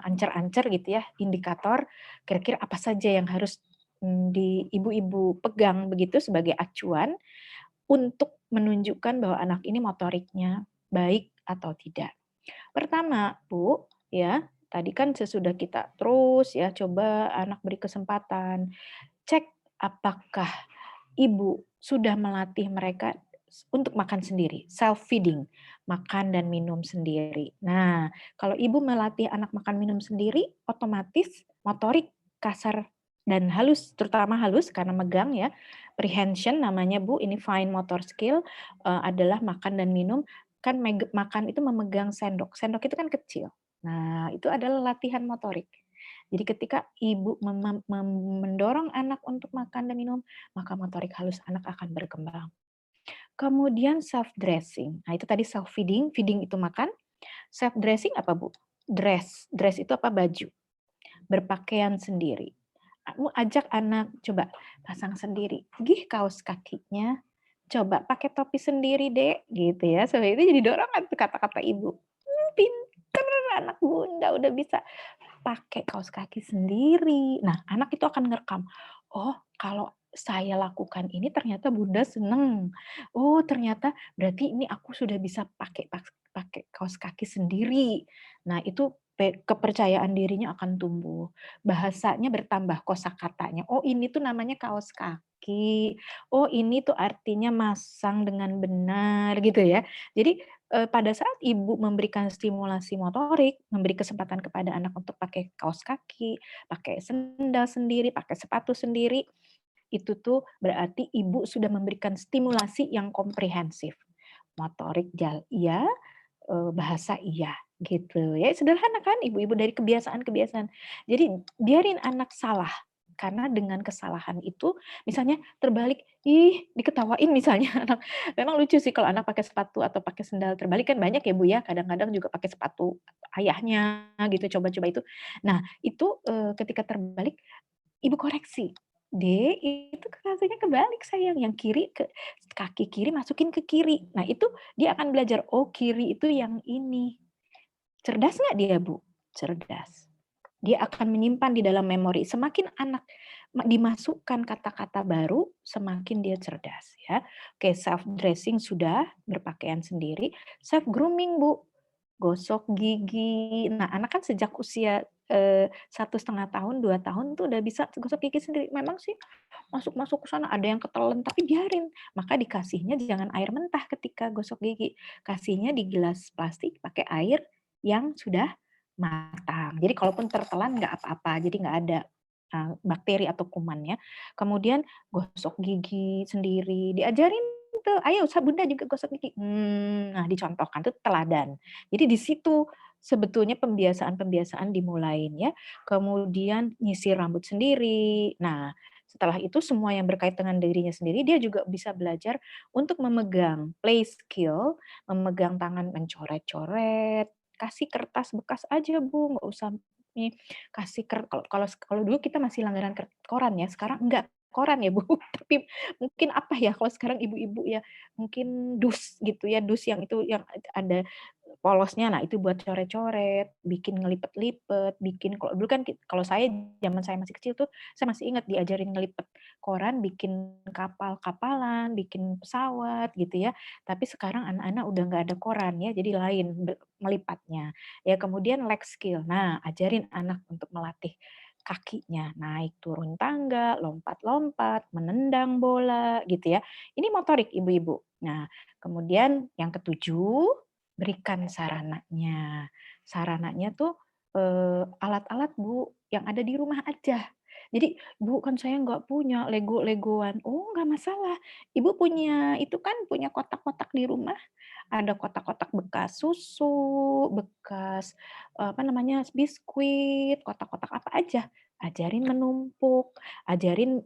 ancer-ancer gitu ya, indikator kira-kira apa saja yang harus, di ibu-ibu pegang begitu sebagai acuan untuk menunjukkan bahwa anak ini motoriknya baik atau tidak. Pertama, Bu, ya, tadi kan sesudah kita terus ya coba anak beri kesempatan, cek apakah ibu sudah melatih mereka untuk makan sendiri, self feeding, makan dan minum sendiri. Nah, kalau ibu melatih anak makan minum sendiri, otomatis motorik kasar dan halus, terutama halus karena megang ya, prehension namanya Bu, ini fine motor skill, adalah makan dan minum, kan makan itu memegang sendok, sendok itu kan kecil. Nah, itu adalah latihan motorik. Jadi ketika ibu mendorong anak untuk makan dan minum, maka motorik halus anak akan berkembang. Kemudian self dressing. Nah, itu tadi self feeding, feeding itu makan. Self dressing apa, Bu? Dress. Dress itu apa? Baju. Berpakaian sendiri. Kamu ajak anak, coba pasang sendiri. Gih kaos kakinya. Coba pakai topi sendiri, Dek, gitu ya. Supaya itu jadi dorongan tuh kata-kata ibu. Pinter anak Bunda udah bisa pakai kaos kaki sendiri. Nah, anak itu akan ngerekam, "Oh, kalau saya lakukan ini ternyata Bunda seneng. Oh, ternyata berarti ini aku sudah bisa pakai kaos kaki sendiri." Nah, itu kepercayaan dirinya akan tumbuh. Bahasanya bertambah, kosakatanya. Oh, ini tuh namanya kaos kaki. Oh, ini tuh artinya masang dengan benar, gitu ya. Jadi pada saat ibu memberikan stimulasi motorik, memberi kesempatan kepada anak untuk pakai kaos kaki, pakai sendal sendiri, pakai sepatu sendiri, itu tuh berarti ibu sudah memberikan stimulasi yang komprehensif. Motorik iya, bahasa iya, gitu. Ya sederhana kan ibu-ibu dari kebiasaan-kebiasaan. Jadi biarin anak salah, karena dengan kesalahan itu misalnya terbalik, ih diketawain misalnya anak. Memang lucu sih kalau anak pakai sepatu atau pakai sendal terbalik kan banyak ya Bu ya, kadang-kadang juga pakai sepatu ayahnya gitu, coba-coba itu. Nah itu, ketika terbalik, ibu koreksi, "Dek, itu rasanya kebalik sayang, yang kiri ke kaki kiri masukin ke kiri." Nah itu dia akan belajar, oh kiri itu yang ini. Cerdas nggak dia, Bu? Cerdas. Dia akan menyimpan di dalam memori. Semakin anak dimasukkan kata-kata baru, semakin dia cerdas ya. Oke, self dressing sudah, berpakaian sendiri. Self grooming, Bu. Gosok gigi. Nah, anak kan sejak usia 1,5 tahun, 2 tahun tuh udah bisa gosok gigi sendiri. Memang sih masuk-masuk ke sana ada yang ketelen, tapi biarin. Maka dikasihnya jangan air mentah ketika gosok gigi. Kasihnya di gelas plastik pakai air yang sudah matang. Jadi kalaupun tertelan nggak apa-apa, jadi nggak ada bakteri atau kumannya. Kemudian gosok gigi sendiri, diajarin tuh, "Ayo Bunda juga gosok gigi." Nah dicontohkan tuh teladan. Jadi di situ sebetulnya pembiasaan-pembiasaan dimulain ya. Kemudian nyisir rambut sendiri. Nah, setelah itu semua yang berkaitan dengan dirinya sendiri, dia juga bisa belajar untuk memegang play skill, memegang tangan mencoret-coret, kasih kertas bekas aja Bu, nggak usah kasih kalau kalau kalau dulu kita masih langganan koran ya, sekarang enggak. koran ya, Bu, tapi mungkin apa ya, kalau sekarang ibu-ibu ya, mungkin dus gitu ya, dus yang itu yang ada polosnya, nah itu buat coret-coret, bikin ngelipet-lipet, bikin kalau dulu kan kalau saya zaman saya masih kecil tuh, saya masih ingat diajarin ngelipet koran, bikin kapal-kapalan, bikin pesawat gitu ya. Tapi sekarang anak-anak udah nggak ada koran ya, jadi lain melipatnya. Ya kemudian life skill. Nah, ajarin anak untuk melatih kakinya, naik turun tangga, lompat-lompat, menendang bola gitu ya. Ini motorik ibu-ibu. Nah, kemudian yang ketujuh, berikan sarananya. Sarananya tuh, alat-alat Bu, yang ada di rumah aja. Jadi, "Bu, kan saya nggak punya Lego-legoan." "Oh, nggak masalah. Ibu punya itu kan, punya kotak-kotak di rumah, ada kotak-kotak bekas susu, bekas, apa namanya, biskuit, kotak-kotak apa aja. Ajarin menumpuk, ajarin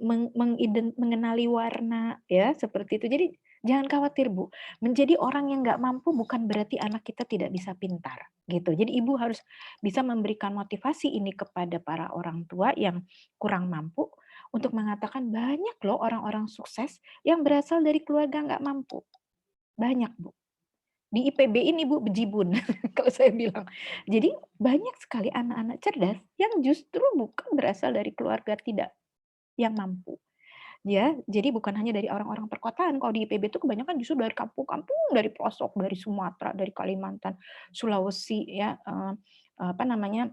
mengenali warna, ya, seperti itu. Jadi jangan khawatir, Bu. Menjadi orang yang nggak mampu bukan berarti anak kita tidak bisa pintar, gitu. Jadi ibu harus bisa memberikan motivasi ini kepada para orang tua yang kurang mampu untuk mengatakan banyak loh orang-orang sukses yang berasal dari keluarga nggak mampu. Banyak, Bu. Di IPB ini Bu, bejibun kalau saya bilang. Jadi banyak sekali anak-anak cerdas yang justru bukan berasal dari keluarga tidak yang mampu. Ya, jadi bukan hanya dari orang-orang perkotaan, kalau di IPB itu kebanyakan justru dari kampung-kampung, dari pelosok, dari Sumatera, dari Kalimantan, Sulawesi ya, apa namanya,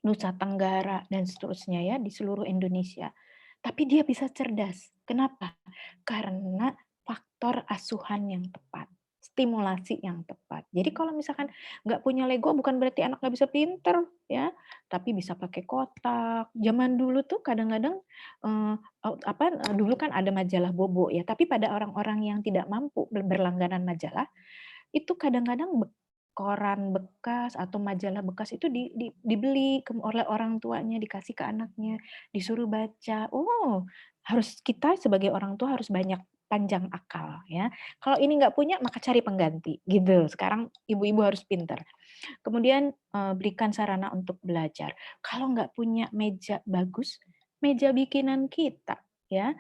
Nusa Tenggara dan seterusnya ya, di seluruh Indonesia. Tapi dia bisa cerdas. Kenapa? Karena faktor asuhan yang tepat, stimulasi yang tepat. Jadi kalau misalkan nggak punya Lego bukan berarti anak nggak bisa pinter ya, tapi bisa pakai kotak. Zaman dulu tuh kadang-kadang, dulu kan ada majalah Bobo ya, tapi pada orang-orang yang tidak mampu berlangganan majalah, itu kadang-kadang koran bekas atau majalah bekas itu dibeli oleh orang tuanya, dikasih ke anaknya, disuruh baca. Oh, harus kita sebagai orang tua harus banyak panjang akal ya. Kalau ini nggak punya maka cari pengganti gitu. Sekarang ibu-ibu harus pinter. Kemudian, berikan sarana untuk belajar. Kalau nggak punya meja bagus, meja bikinan kita ya,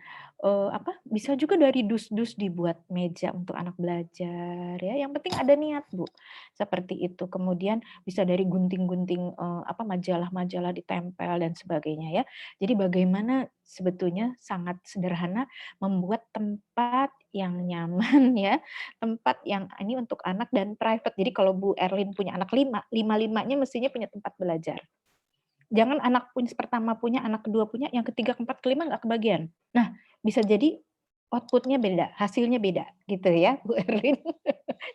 bisa juga dari dus-dus dibuat meja untuk anak belajar ya, yang penting ada niat, Bu, seperti itu. Kemudian bisa dari gunting-gunting, majalah-majalah ditempel dan sebagainya ya. Jadi bagaimana sebetulnya sangat sederhana membuat tempat yang nyaman ya, tempat yang ini untuk anak dan private. Jadi kalau Bu Erlin punya anak 5, lima-limanya mestinya punya tempat belajar. Jangan anak pertama punya, anak kedua punya, yang ketiga, keempat, kelima nggak kebagian. Nah, bisa jadi output-nya beda, hasilnya beda, gitu ya, Bu Erlin.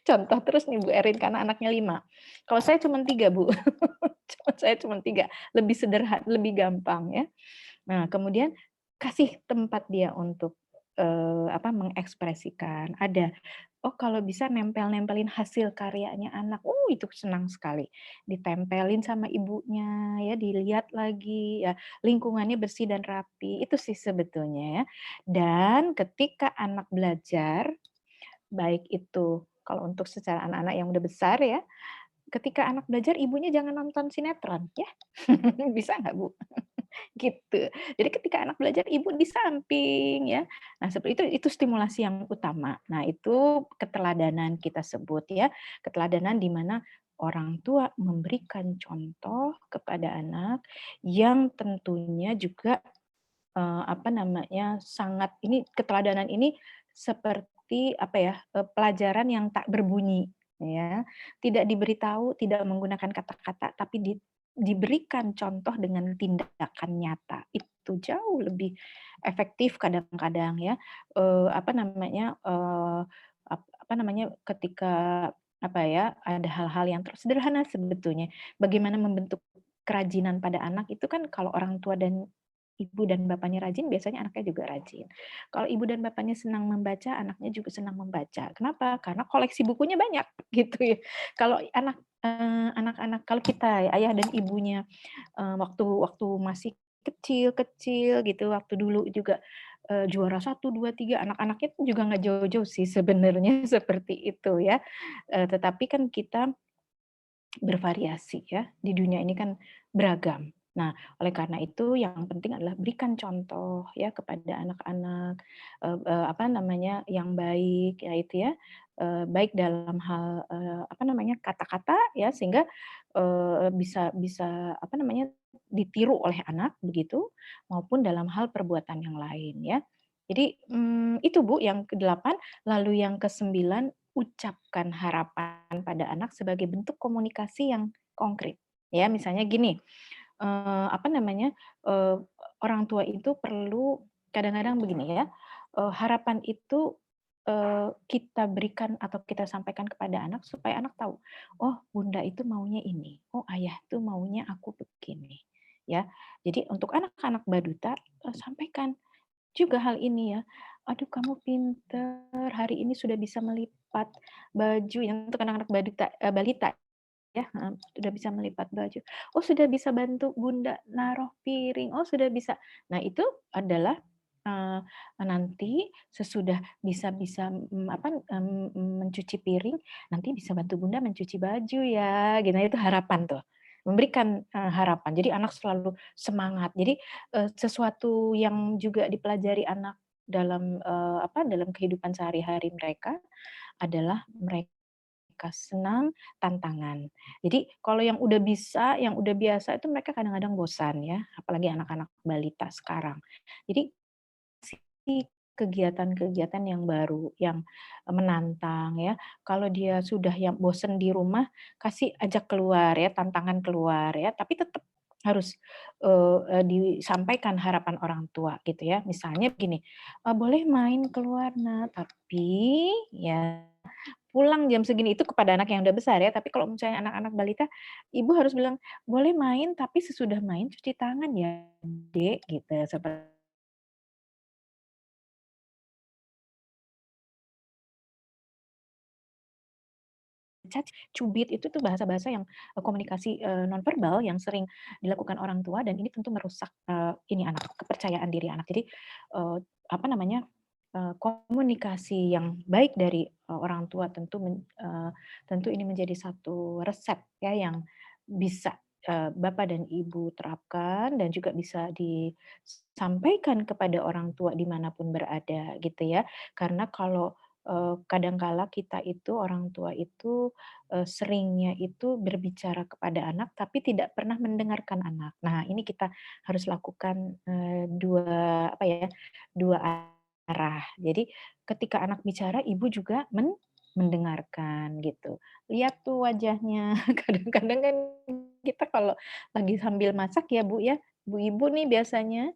Contoh terus nih Bu Erin, karena anaknya 5. Kalau saya cuma 3 Bu. Saya cuma 3, lebih sederhana, lebih gampang ya. Nah, kemudian kasih tempat dia untuk, mengekspresikan. Ada, oh kalau bisa nempelin hasil karyanya anak, itu senang sekali. Ditempelin sama ibunya ya, dilihat lagi ya, lingkungannya bersih dan rapi, itu sih sebetulnya ya. Dan ketika anak belajar, baik itu kalau untuk secara anak-anak yang udah besar ya, ketika anak belajar ibunya jangan nonton sinetron ya. Bisa nggak Bu? Gitu. Jadi ketika anak belajar, ibu di samping ya. Nah, seperti itu stimulasi yang utama. Nah, itu keteladanan kita sebut ya, keteladanan di mana orang tua memberikan contoh kepada anak yang tentunya juga, sangat ini keteladanan ini seperti pelajaran yang tak berbunyi ya, tidak diberitahu, tidak menggunakan kata-kata, tapi diberikan contoh dengan tindakan nyata. Itu jauh lebih efektif kadang-kadang ya, ketika ada hal-hal yang sederhana sebetulnya. Bagaimana membentuk kerajinan pada anak itu kan kalau orang tua dan ibu dan bapaknya rajin, biasanya anaknya juga rajin. Kalau ibu dan bapaknya senang membaca, anaknya juga senang membaca. Kenapa? Karena koleksi bukunya banyak, gitu ya. Kalau anak-anak kalau kita ya, ayah dan ibunya, waktu waktu masih kecil-kecil gitu, waktu dulu juga, juara 1, 2, 3, anak-anaknya juga nggak jauh-jauh sih sebenarnya seperti itu ya. Tetapi kan kita bervariasi ya, di dunia ini kan beragam. Nah, oleh karena itu yang penting adalah berikan contoh ya kepada anak-anak, apa namanya, yang baik, yaitu ya, baik dalam hal, apa namanya, kata-kata ya, sehingga, bisa bisa apa namanya, ditiru oleh anak begitu, maupun dalam hal perbuatan yang lain ya. Jadi, itu Bu yang ke-8, lalu yang ke-9, ucapkan harapan pada anak sebagai bentuk komunikasi yang konkret. Ya, misalnya gini, apa namanya, eee, orang tua itu perlu kadang-kadang begini ya, harapan itu, kita berikan atau kita sampaikan kepada anak supaya anak tahu, "Oh, bunda itu maunya ini, oh ayah itu maunya aku begini." Ya. Jadi untuk anak-anak balita, sampaikan juga hal ini ya, "Aduh kamu pinter, hari ini sudah bisa melipat baju," yang untuk anak-anak balita ya, heeh, sudah bisa melipat baju. Oh, sudah bisa bantu bunda naruh piring, oh sudah bisa. Nah, itu adalah, eee, nanti sesudah bisa bisa, mencuci piring, nanti bisa bantu bunda mencuci baju ya, gitu. Nah, itu harapan tuh, memberikan, harapan. Jadi anak selalu semangat. Jadi, sesuatu yang juga dipelajari anak dalam, dalam kehidupan sehari-hari mereka adalah mereka senang tantangan. Jadi kalau yang udah bisa, yang udah biasa itu mereka kadang-kadang bosan ya, apalagi anak-anak balita sekarang. Jadi kasih kegiatan-kegiatan yang baru, yang menantang ya. Kalau dia sudah yang bosen di rumah, kasih ajak keluar ya, tantangan keluar ya, tapi tetap harus, disampaikan harapan orang tua gitu ya. Misalnya begini, "Boleh main keluar Nak, tapi ya pulang jam segini." Itu kepada anak yang udah besar ya, tapi kalau misalnya anak-anak balita, ibu harus bilang, "Boleh main, tapi sesudah main cuci tangan ya Dek," gitu, seperti caci, cubit, itu tuh bahasa-bahasa yang, komunikasi, nonverbal yang sering dilakukan orang tua dan ini tentu merusak, ini anak, kepercayaan diri anak. Jadi, eee, apa namanya, komunikasi yang baik dari, orang tua tentu ini menjadi satu resep ya yang bisa, bapak dan ibu terapkan dan juga bisa disampaikan kepada orang tua dimanapun berada gitu ya. Karena kalau, kadangkala kita itu, orang tua itu, seringnya itu berbicara kepada anak, tapi tidak pernah mendengarkan anak. Nah, ini kita harus lakukan, dua apa ya, dua arah. Jadi ketika anak bicara, ibu juga mendengarkan gitu. Lihat tuh wajahnya, kadang-kadang kan kita kalau lagi sambil masak ya, Bu, ya, ibu-ibu nih biasanya,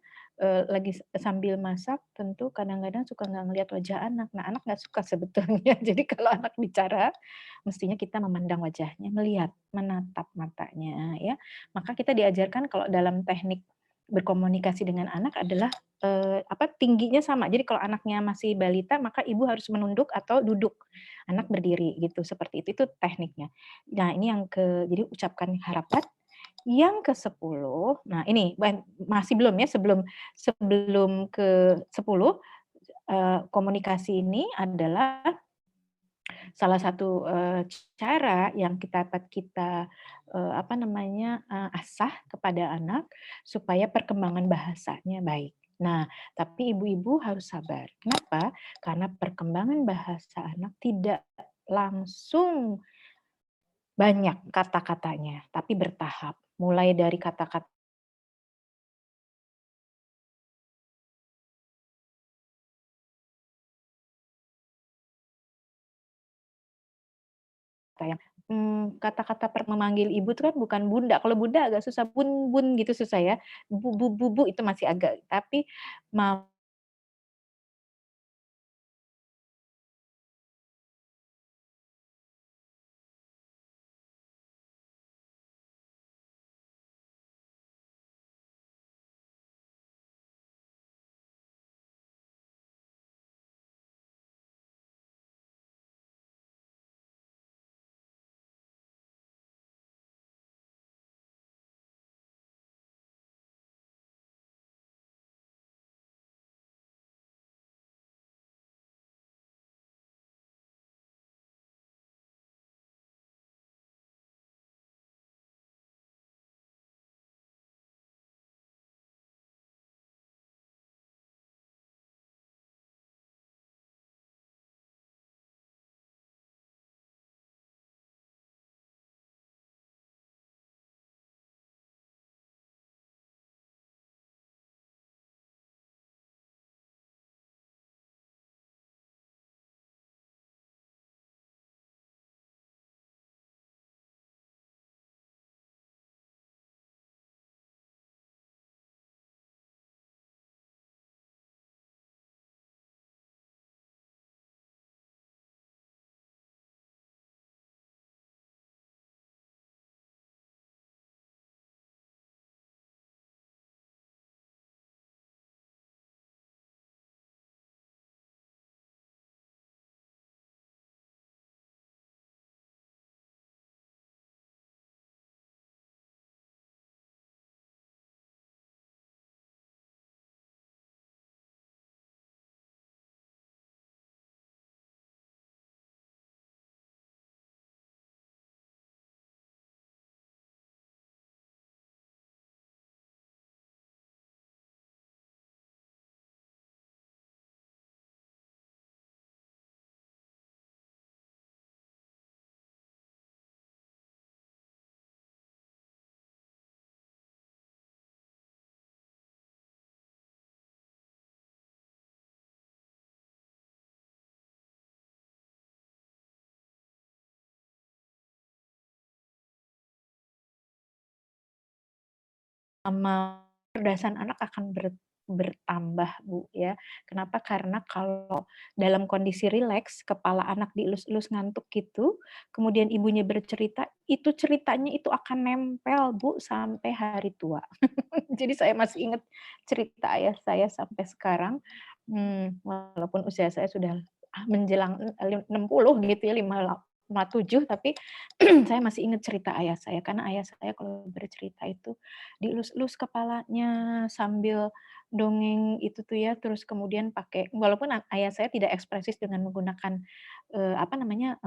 lagi sambil masak tentu kadang-kadang suka nggak ngelihat wajah anak. Nah, anak nggak suka sebetulnya. Jadi kalau anak bicara, mestinya kita memandang wajahnya, melihat, menatap matanya ya. Maka kita diajarkan kalau dalam teknik berkomunikasi dengan anak adalah, tingginya sama. Jadi kalau anaknya masih balita, maka ibu harus menunduk atau duduk, anak berdiri gitu, seperti itu tekniknya. Nah, ini jadi ucapkan harapan. Yang ke-10, nah ini masih belum ya, sebelum sebelum ke-10, komunikasi ini adalah salah satu, cara yang dapat kita, asah kepada anak supaya perkembangan bahasanya baik. Nah, tapi ibu-ibu harus sabar. Kenapa? Karena perkembangan bahasa anak tidak langsung banyak kata-katanya, tapi bertahap. Mulai dari kata-kata yang, kata-kata memanggil ibu itu kan bukan bunda, kalau bunda agak susah, bun bun gitu susah ya, bu bu bu bu itu masih agak, tapi ma kecerdasan anak akan bertambah, Bu, ya. Kenapa? Karena kalau dalam kondisi rileks, kepala anak dielus-elus ngantuk gitu, kemudian ibunya bercerita, itu ceritanya itu akan nempel, Bu, sampai hari tua. Jadi saya masih ingat cerita ayah saya sampai sekarang, walaupun usia saya sudah menjelang 60 gitu ya, 57, tapi saya masih ingat cerita ayah saya, karena ayah saya kalau bercerita itu dielus-elus kepalanya sambil dongeng itu tuh ya, terus kemudian pakai walaupun ayah saya tidak ekspresif dengan menggunakan, apa namanya,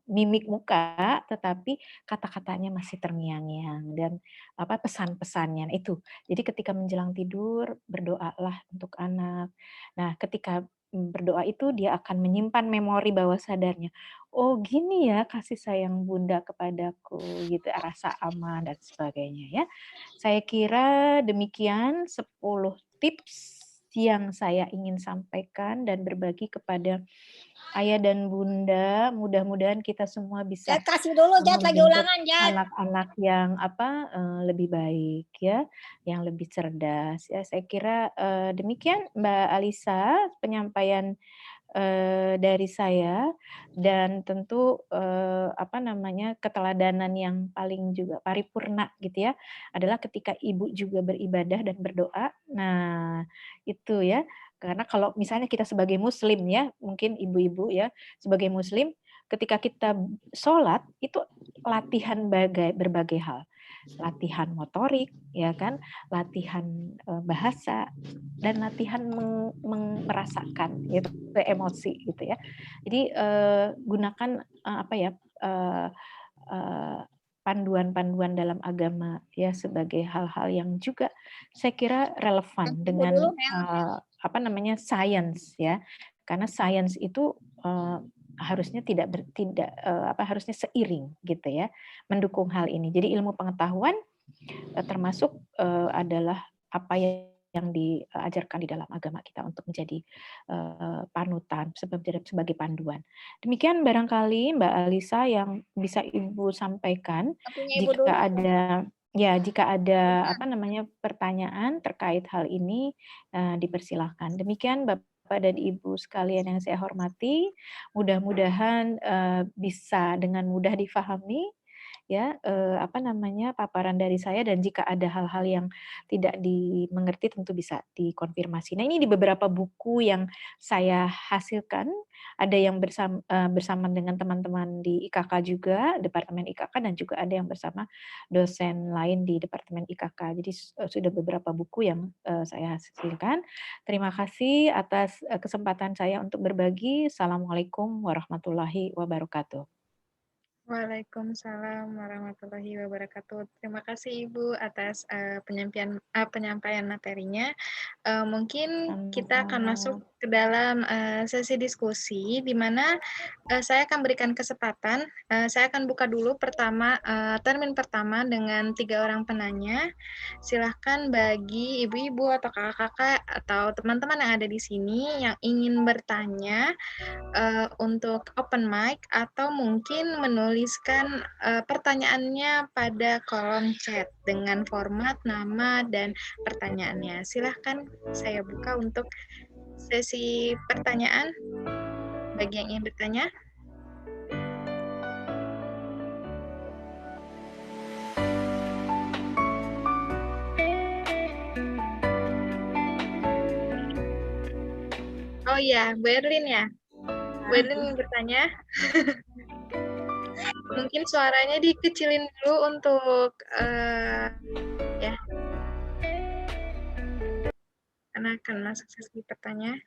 mimik muka, tetapi kata-katanya masih terngiang-ngiang dan apa, pesan-pesannya. Nah itu, jadi ketika menjelang tidur, berdoalah untuk anak. Nah ketika, berdoa itu dia akan menyimpan memori bawah sadarnya, "Oh gini ya kasih sayang bunda kepadaku," gitu, rasa aman dan sebagainya ya. Saya kira demikian 10 tips yang saya ingin sampaikan dan berbagi kepada ayah dan bunda. Mudah-mudahan kita semua bisa Jat kasih dulu, Jat lagi membentuk ulangan, Jat. anak-anak yang apa, lebih baik ya, yang lebih cerdas ya. Saya kira, demikian Mbak Alisa penyampaian, dari saya dan tentu, apa namanya, keteladanan yang paling juga paripurna gitu ya, adalah ketika ibu juga beribadah dan berdoa. Nah, itu ya, karena kalau misalnya kita sebagai muslim ya, mungkin ibu-ibu ya, sebagai muslim ketika kita sholat itu latihan berbagai hal, latihan motorik ya kan, latihan, bahasa, dan latihan merasakan gitu, emosi gitu ya. Jadi, gunakan, apa ya, eee eee, panduan-panduan dalam agama ya sebagai hal-hal yang juga saya kira relevan Ibu dulu, dengan, Mel. apa namanya, sains ya. Karena sains itu, harusnya harusnya seiring gitu ya, mendukung hal ini. Jadi ilmu pengetahuan, termasuk, adalah apa yang diajarkan di dalam agama kita untuk menjadi, panutan sebagai panduan. Demikian barangkali Mbak Alisa yang bisa Ibu sampaikan. Punya Ibu dulu. Jika ada apa namanya, pertanyaan terkait hal ini, dipersilahkan. Demikian Bapak dan Ibu sekalian yang saya hormati, mudah-mudahan, bisa dengan mudah difahami ya, apa namanya, paparan dari saya dan jika ada hal-hal yang tidak dimengerti tentu bisa dikonfirmasi. Nah, ini di beberapa buku yang saya hasilkan, ada yang bersama dengan teman-teman di IKK juga, Departemen IKK dan juga ada yang bersama dosen lain di Departemen IKK. Jadi sudah beberapa buku yang, saya hasilkan. Terima kasih atas, kesempatan saya untuk berbagi. Assalamualaikum warahmatullahi wabarakatuh. Waalaikumsalam warahmatullahi wabarakatuh. Terima kasih Ibu atas penyampaian materinya. Mungkin kita akan masuk ke dalam sesi diskusi di mana saya akan berikan kesempatan. Saya akan buka dulu termin pertama dengan 3 orang penanya. Silahkan bagi ibu-ibu atau kakak-kakak atau teman-teman yang ada di sini yang ingin bertanya untuk open mic atau mungkin menuliskan pertanyaannya pada kolom chat dengan format nama dan pertanyaannya. Silahkan saya buka untuk sesi pertanyaan bagi yang ingin bertanya. Oh iya, Bu Erlin ya? Bu Erlin ingin bertanya? Mungkin suaranya dikecilin dulu untuk ya. Karena akan masuk sesi pertanyaan.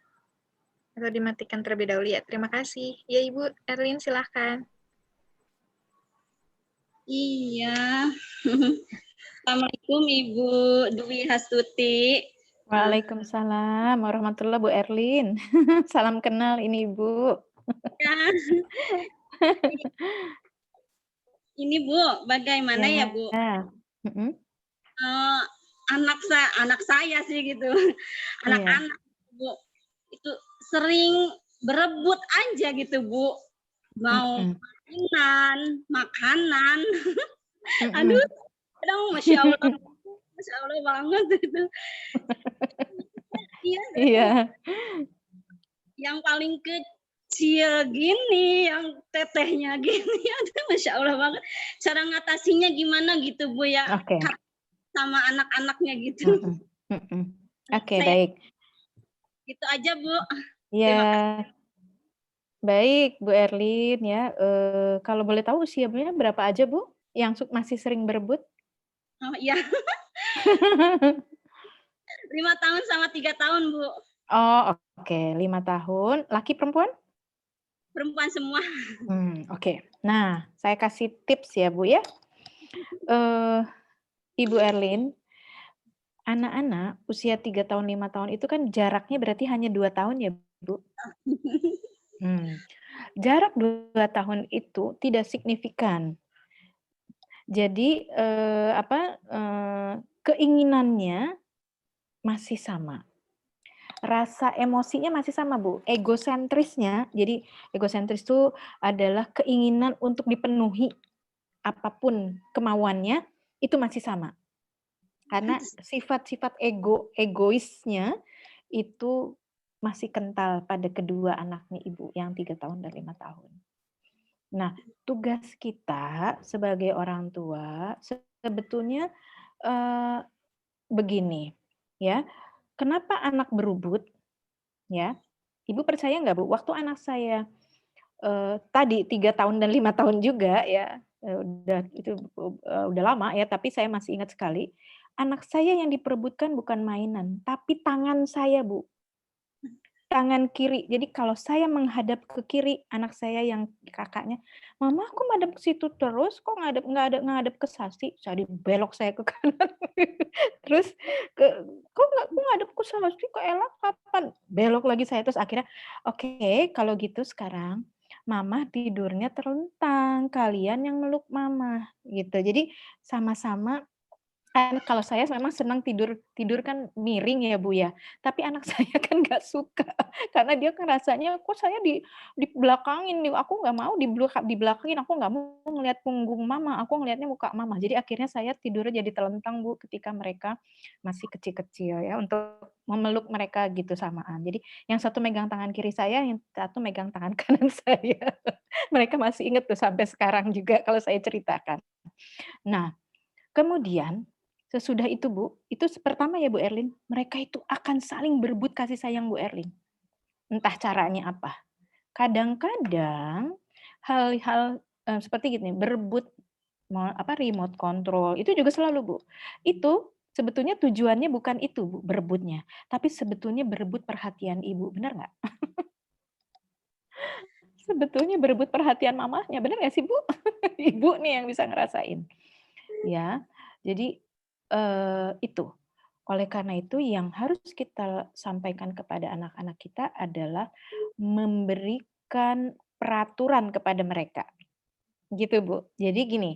Atau dimatikan terlebih dahulu ya. Terima kasih. Ya Ibu Erlin silahkan. Iya. Assalamualaikum Ibu Dwi Hastuti. Waalaikumsalam warahmatullahi Bu Erlin. Salam kenal ini Ibu. Ya. Ini Bu, bagaimana ya Bu? Anak saya sih gitu, anak-anak Bu itu sering berebut aja gitu Bu, mau makanan, aduh, kadang masya Allah Masya Allah banget itu. Iya, Iya. yang paling kecil gini, yang tetehnya gini, aduh Masya Allah banget. Cara ngatasinya gimana gitu Bu ya, Oke. sama anak-anaknya gitu. Mhm, mhm. Oke, Saya baik. itu aja Bu. Terima kasih. Ya, baik Bu Erlin ya, kalau boleh tahu usianya berapa aja Bu, yang masih sering berebut? Oh iya, 5 tahun sama 3 tahun Bu, Oh, oke, 5 tahun. Laki perempuan? perempuan semua. Oke. Nah, saya kasih tips ya Bu ya. Eee, Ibu Erlin, anak-anak usia 3 tahun, 5 tahun itu kan jaraknya berarti hanya 2 tahun ya Bu? Mmm, Jarak 2 tahun itu tidak signifikan. Jadi, keinginannya masih sama, rasa emosinya masih sama, Bu, egosentrisnya, jadi egosentris itu adalah keinginan untuk dipenuhi apapun kemauannya, itu masih sama. Karena sifat-sifat egoisnya itu masih kental pada kedua anaknya Ibu yang 3 tahun dan 5 tahun. Nah, tugas kita sebagai orang tua sebetulnya, eee, begini, ya, kenapa anak berebut, ya, Ibu percaya nggak Bu, waktu anak saya, tadi 3 tahun dan 5 tahun juga ya, udah itu, udah lama ya, tapi saya masih ingat sekali, anak saya yang diperebutkan bukan mainan, tapi tangan saya Bu. Tangan kiri. Jadi kalau saya menghadap ke kiri, anak saya yang kakaknya, "Mama aku madep ke situ terus, kok ngadep ke Sasi?" Belok saya ke kanan. Terus ke kok ngadep ke Sasi, ke Ella kapan?" Belok lagi saya, terus akhirnya, "Oke, kalau gitu sekarang Mama tidurnya terlentang, kalian yang meluk Mama." Gitu. Jadi sama-sama kan kalau saya memang senang tidur tidur kan miring ya, Bu, ya. Tapi anak saya kan nggak suka, karena dia kan rasanya, "Kok saya dibelakangin nih, aku nggak mau dibelakangin, aku nggak mau ngelihat punggung mama, aku ngelihatnya muka mama." Jadi akhirnya saya tidurnya jadi telentang, Bu, ketika mereka masih kecil-kecil ya, untuk memeluk mereka gitu samaan. Jadi yang satu megang tangan kiri saya, yang satu megang tangan kanan saya. Mereka masih inget tuh sampai sekarang juga kalau saya ceritakan. Nah, kemudian, sesudah itu Bu, itu pertama ya Bu Erlin, mereka itu akan saling berebut kasih sayang Bu Erlin. Entah caranya apa. Kadang-kadang hal-hal, seperti gini, berebut remote control, itu juga selalu Bu. Itu sebetulnya tujuannya bukan itu Bu, berebutnya, tapi sebetulnya berebut perhatian Ibu, benar nggak? Sebetulnya berebut perhatian mamahnya, benar nggak sih Bu? Ibu nih yang bisa ngerasain. Ya, jadi, itu. Oleh karena itu yang harus kita sampaikan kepada anak-anak kita adalah memberikan peraturan kepada mereka, gitu Bu. Jadi gini,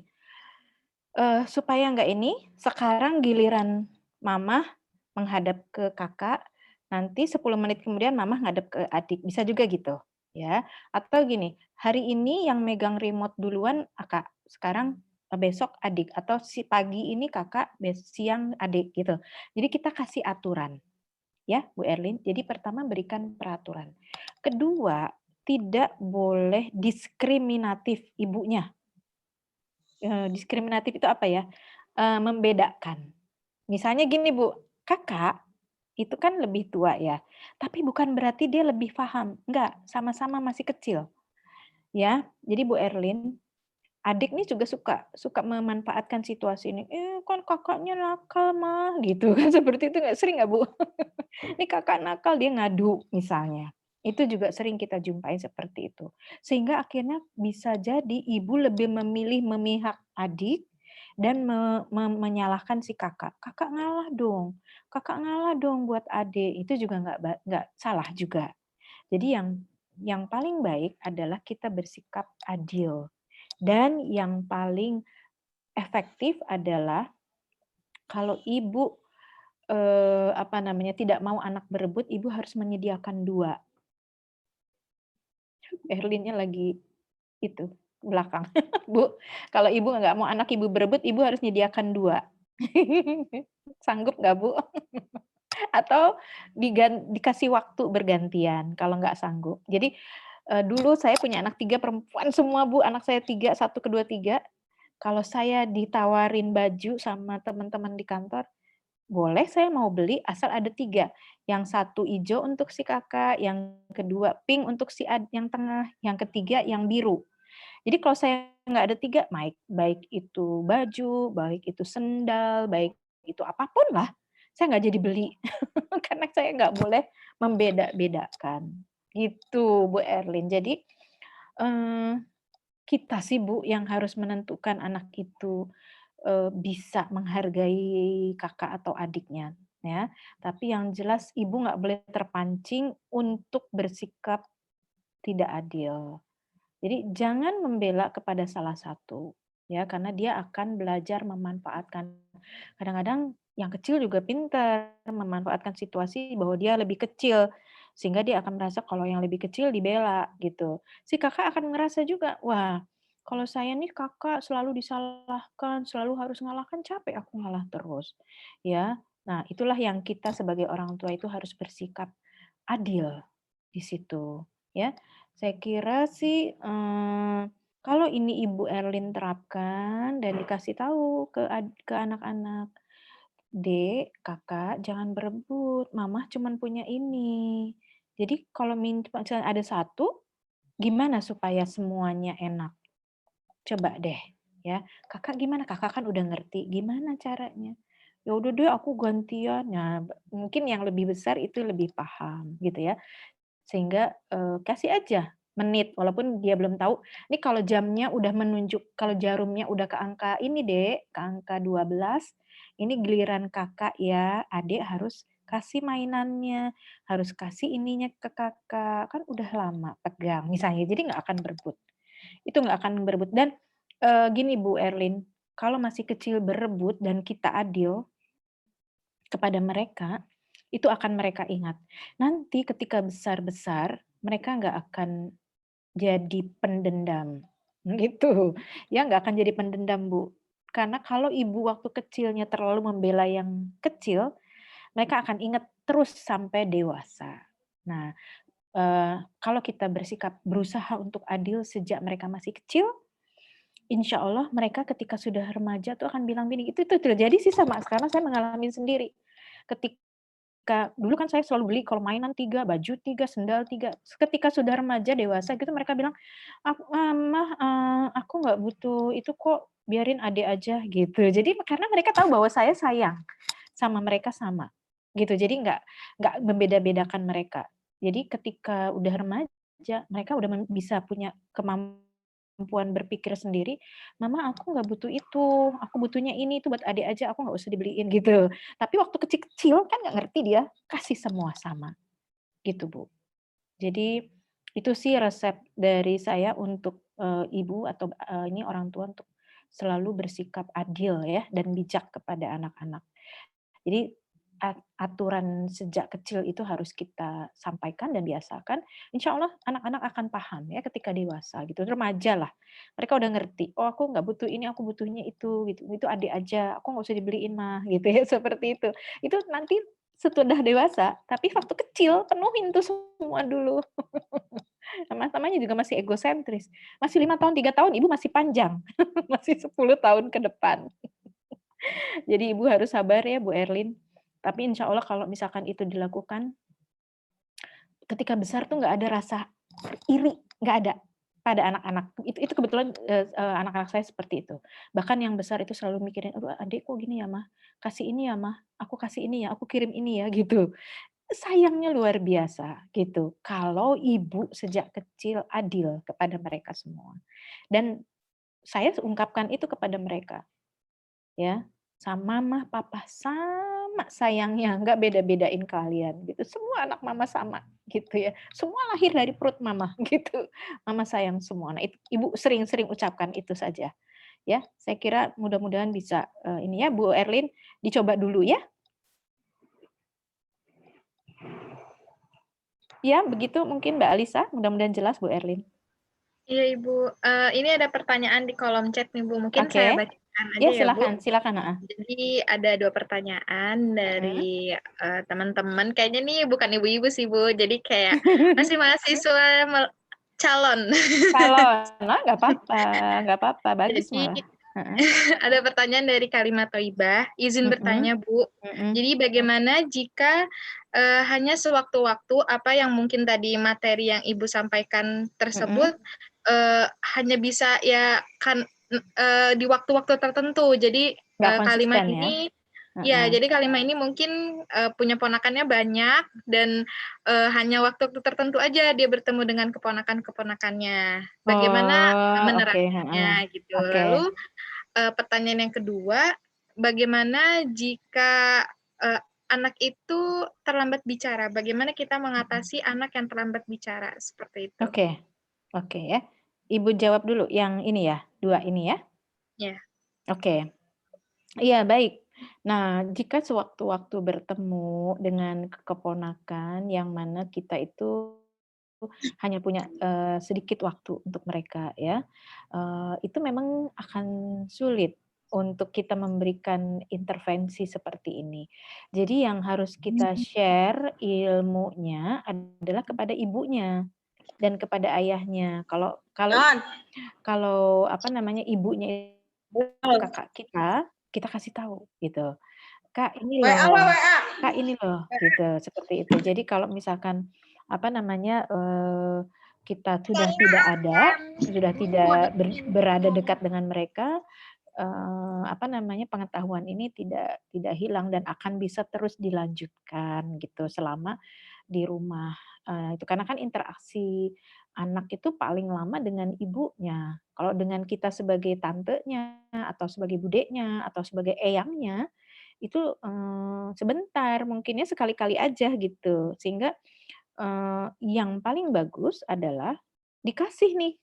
supaya nggak ini, sekarang giliran mama menghadap ke kakak, nanti 10 menit kemudian mama ngadep ke adik, bisa juga gitu, ya. Atau gini, hari ini yang megang remote duluan Kakak, sekarang besok adik, atau si pagi ini Kakak, siang adik, gitu. Jadi kita kasih aturan, ya Bu Erlin. Jadi pertama berikan peraturan. Kedua, tidak boleh diskriminatif ibunya. Diskriminatif itu apa ya, membedakan. Misalnya gini Bu, Kakak itu kan lebih tua ya, tapi bukan berarti dia lebih paham, enggak, sama-sama masih kecil, ya. Jadi Bu Erlin, adik nih juga suka suka memanfaatkan situasi ini, "Eh, kan kakaknya nakal Mah," gitu kan, seperti itu nggak, sering nggak Bu? "Ini kakak nakal," dia ngadu misalnya. Itu juga sering kita jumpai seperti itu. Sehingga akhirnya bisa jadi ibu lebih memilih memihak adik dan menyalahkan si kakak. Kakak ngalah dong buat adik." Itu juga nggak salah juga. Jadi yang paling baik adalah kita bersikap adil. Dan yang paling efektif adalah kalau ibu, tidak mau anak berebut, ibu harus menyediakan 2. Erlinnya lagi itu, belakang. Bu, kalau ibu nggak mau anak ibu berebut, ibu harus menyediakan 2. Sanggup nggak, Bu? Atau dikasih waktu bergantian kalau nggak sanggup. Jadi, dulu saya punya anak 3 perempuan semua, Bu, anak saya 3, 1, kedua, 3. Kalau saya ditawarin baju sama teman-teman di kantor, boleh saya mau beli asal ada 3, yang satu ijo untuk si Kakak, yang kedua pink untuk si yang tengah, yang ketiga yang biru. Jadi kalau saya nggak ada 3, baik itu baju, baik itu sendal, baik itu apapun lah, saya nggak jadi beli. Karena saya nggak boleh membeda-bedakan. Gitu, Bu Erlin. Jadi, eee, kita sih, Bu, yang harus menentukan anak itu, bisa menghargai kakak atau adiknya, ya. Tapi yang jelas ibu nggak boleh terpancing untuk bersikap tidak adil. Jadi jangan membela kepada salah satu, ya, karena dia akan belajar memanfaatkan. Kadang-kadang yang kecil juga pintar memanfaatkan situasi bahwa dia lebih kecil, sehingga dia akan merasa kalau yang lebih kecil dibela gitu. Si kakak akan ngerasa juga, wah kalau saya nih kakak selalu disalahkan, selalu harus ngalah, kan capek aku ngalah terus, ya. Nah itulah yang kita sebagai orang tua itu harus bersikap adil di situ, ya. Saya kira sih, kalau ini Ibu Erlin terapkan dan dikasih tahu ke anak-anak, "Dek, Kakak jangan berebut, Mama cuman punya ini. Jadi kalau misalnya ada satu, gimana supaya semuanya enak? Coba deh ya, Kakak gimana? Kakak kan udah ngerti, gimana caranya? Ya udah deh aku gantian." Nah, mungkin yang lebih besar itu lebih paham gitu ya. Sehingga, kasih aja menit, walaupun dia belum tahu, nih kalau jamnya udah menunjuk kalau jarumnya udah ke angka ini, Dek, ke angka 12, ini giliran Kakak ya, Adik harus kasih mainannya, harus kasih ininya ke Kakak, kan udah lama pegang, misalnya, jadi nggak akan berebut. Itu nggak akan berebut dan, gini Bu Erlin, kalau masih kecil berebut dan kita adil kepada mereka, itu akan mereka ingat. Nanti ketika besar-besar, mereka nggak akan jadi pendendam, gitu. Ya nggak akan jadi pendendam, Bu. Karena kalau ibu waktu kecilnya terlalu membela yang kecil, mereka akan ingat terus sampai dewasa. Nah, kalau kita berusaha untuk adil sejak mereka masih kecil, insya Allah mereka ketika sudah remaja tuh akan bilang gini, itu terjadi sih sama sekarang saya mengalami sendiri. Ketika dulu kan saya selalu beli kalau mainan 3, baju 3, sendal 3. Ketika sudah remaja, dewasa gitu mereka bilang, Mah, aku nggak butuh itu kok, biarin Adek aja," gitu. Jadi karena mereka tahu bahwa saya sayang sama mereka sama, gitu. Jadi nggak membeda-bedakan mereka. Jadi ketika udah remaja, mereka udah bisa punya kemampuan berpikir sendiri, "Mama aku nggak butuh itu, aku butuhnya ini, itu buat Adek aja, aku nggak usah dibeliin," gitu. Tapi waktu kecil-kecil kan nggak ngerti dia, kasih semua sama, gitu Bu. Jadi itu sih resep dari saya untuk, ibu atau, ini orang tua untuk selalu bersikap adil ya dan bijak kepada anak-anak. Jadi aturan sejak kecil itu harus kita sampaikan dan biasakan, insya Allah anak-anak akan paham ya ketika dewasa gitu, remaja lah. Mereka udah ngerti, "Oh aku nggak butuh ini, aku butuhnya itu," gitu. "Itu adik aja, aku nggak usah dibeliin Mah," gitu ya, seperti itu. Itu nanti setelah dewasa, tapi waktu kecil penuhin tuh semua dulu. Sama-samanya juga masih egosentris. Masih 5 tahun, 3 tahun, ibu masih panjang, masih 10 tahun ke depan. Jadi ibu harus sabar ya Bu Erlin. Tapi insya Allah kalau misalkan itu dilakukan, ketika besar tuh nggak ada rasa iri, nggak ada pada anak-anak. Itu kebetulan, anak-anak saya seperti itu. Bahkan yang besar itu selalu mikirin, "Aduh adik kok gini ya Mah? Kasih ini ya Mah, aku kasih ini ya, aku kirim ini ya," gitu. Sayangnya luar biasa gitu, kalau ibu sejak kecil adil kepada mereka semua. Dan saya ungkapkan itu kepada mereka. Ya, sama mama, papa sama sayangnya, nggak beda-bedain kalian gitu. Semua anak mama sama gitu ya. Semua lahir dari perut mama gitu. Mama sayang semua. Nah, ibu sering-sering ucapkan itu saja. Ya, saya kira mudah-mudahan bisa ini ya Bu Erlin dicoba dulu ya. Ya, begitu mungkin Mbak Alisa, mudah-mudahan jelas Bu Erlin. Iya Ibu, ini ada pertanyaan di kolom chat nih Bu, mungkin saya Oke. bacakan aja Ya ya Bu. silakan, silakan, heeh. Jadi ada 2 pertanyaan Mhm. dari, teman-teman, kayaknya nih bukan ibu-ibu sih Bu, jadi kayak masih mahasiswa calon. Calon, nggak apa-apa, bagus Jadi malah. Heeh. ada pertanyaan dari Kalimat Thaibah, izin Mhm, bertanya Bu, mhm, jadi bagaimana jika, hanya sewaktu-waktu apa yang mungkin tadi materi yang Ibu sampaikan mhm. tersebut, hanya bisa ya kan, di waktu-waktu tertentu. Jadi, Nggak kalimat konsisten ya? ini ya, Heeh. jadi kalimat ini mungkin, punya ponakannya banyak dan, hanya waktu-waktu tertentu aja dia bertemu dengan keponakan-keponakannya. Bagaimana Oh, oke, heeh. menerapkannya gitu. Oke. Lalu, pertanyaan yang kedua, bagaimana jika, anak itu terlambat bicara? Bagaimana kita mengatasi anak yang terlambat bicara? Seperti itu. Oke, oke ya. Ibu jawab dulu yang ini ya, 2 ini ya? Ya. Oke. Iya, baik. Nah, jika sewaktu-waktu bertemu dengan keponakan yang mana kita itu hanya punya, sedikit waktu untuk mereka ya, itu memang akan sulit untuk kita memberikan intervensi seperti ini. Jadi yang harus kita share ilmunya adalah kepada ibunya dan kepada ayahnya. Kalau kalau Non, kalau apa namanya, ibunya itu kakak kita, kita kasih tahu gitu, "Kak, ini WA apa loh WA? Kak, ini loh," gitu, seperti itu. Jadi kalau misalkan, apa namanya, kita sudah tidak berada dekat dengan mereka, apa namanya, pengetahuan ini tidak hilang dan akan bisa terus dilanjutkan gitu selama di rumah. Itu karena kan interaksi anak itu paling lama dengan ibunya. Kalau dengan kita sebagai tantenya, atau sebagai budenya, atau sebagai eyangnya, itu, sebentar, mungkinnya sekali-kali aja gitu. Sehingga, yang paling bagus adalah dikasih nih,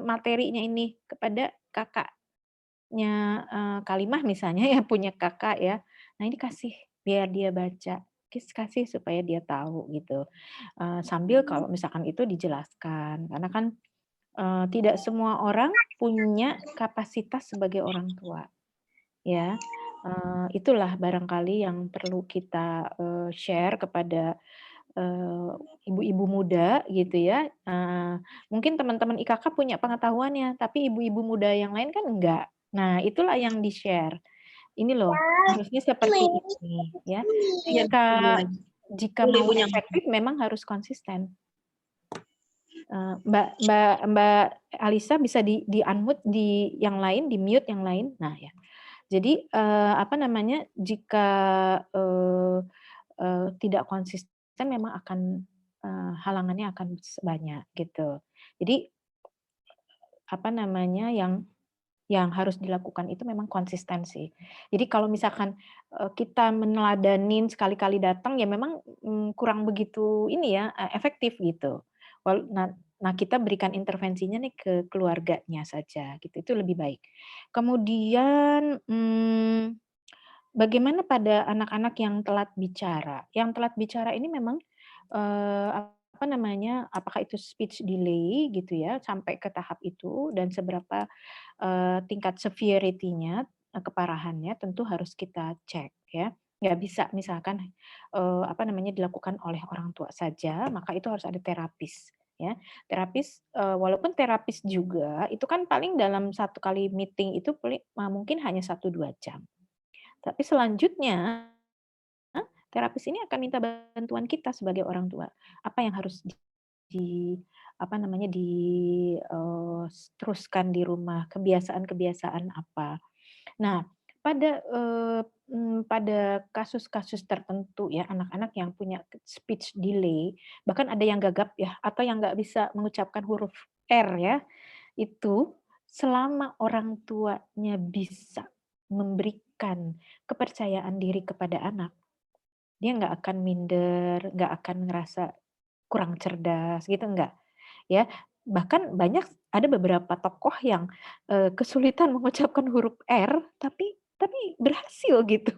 materinya ini kepada kakaknya, Kalimah misalnya ya, punya kakak ya. Nah ini kasih, biar dia baca, kasih supaya dia tahu gitu. Sambil kalau misalkan itu dijelaskan, karena kan, tidak semua orang punya kapasitas sebagai orang tua. Ya, itulah barangkali yang perlu kita, share kepada, eee, ibu-ibu muda gitu ya, mungkin teman-teman IKK punya pengetahuannya, tapi ibu-ibu muda yang lain kan enggak. Nah, itulah yang di-share, "Ini loh, harusnya seperti ini," ya. Iya, Jika bener. jika Boleh mau punya. efektif memang harus konsisten. Mbak Mbak Mbak Alisa bisa di-unmute di yang lain, di-mute yang lain. Nah ya. Jadi, apa namanya, jika, eee tidak konsisten memang akan, halangannya akan banyak gitu. Jadi, apa namanya, yang harus dilakukan itu memang konsistensi. Jadi kalau misalkan, kita meneladanin sekali-kali datang ya memang, kurang begitu ini ya, efektif gitu. Nah kita berikan intervensinya nih ke keluarganya saja gitu, itu lebih baik. Kemudian, bagaimana pada anak-anak yang telat bicara? Yang telat bicara ini memang, apa namanya, apakah itu speech delay gitu ya, sampai ke tahap itu dan seberapa, tingkat severity-nya, keparahannya tentu harus kita cek ya. Nggak bisa misalkan, apa namanya, dilakukan oleh orang tua saja, maka itu harus ada terapis ya. Terapis, walaupun terapis juga itu kan paling dalam satu kali meeting itu mungkin hanya 1, 2 jam. Tapi selanjutnya, terapis ini akan minta bantuan kita sebagai orang tua. Apa yang harus di apa namanya, teruskan di rumah, kebiasaan-kebiasaan apa. Nah, pada kasus-kasus tertentu ya, anak-anak yang punya speech delay, bahkan ada yang gagap ya, atau yang nggak bisa mengucapkan huruf R ya, itu selama orang tuanya bisa memberikan kepercayaan diri kepada anak, dia nggak akan minder, nggak akan ngerasa kurang cerdas gitu, enggak, ya. Bahkan ada beberapa tokoh yang, kesulitan mengucapkan huruf R, tapi berhasil gitu.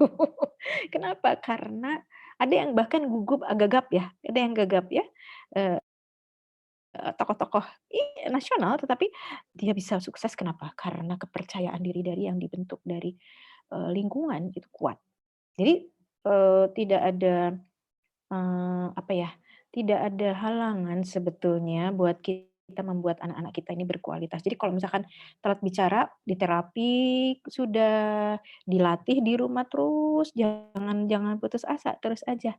Kenapa? Karena ada yang bahkan gagap ya, ada yang gagap ya, tokoh-tokoh nasional, tetapi dia bisa sukses kenapa? Karena kepercayaan diri dari yang dibentuk dari, lingkungan itu kuat. Jadi, tidak ada, apa ya, tidak ada halangan sebetulnya buat kita membuat anak-anak kita ini berkualitas. Jadi kalau misalkan telat bicara, di terapi sudah, dilatih di rumah terus, jangan jangan putus asa, terus aja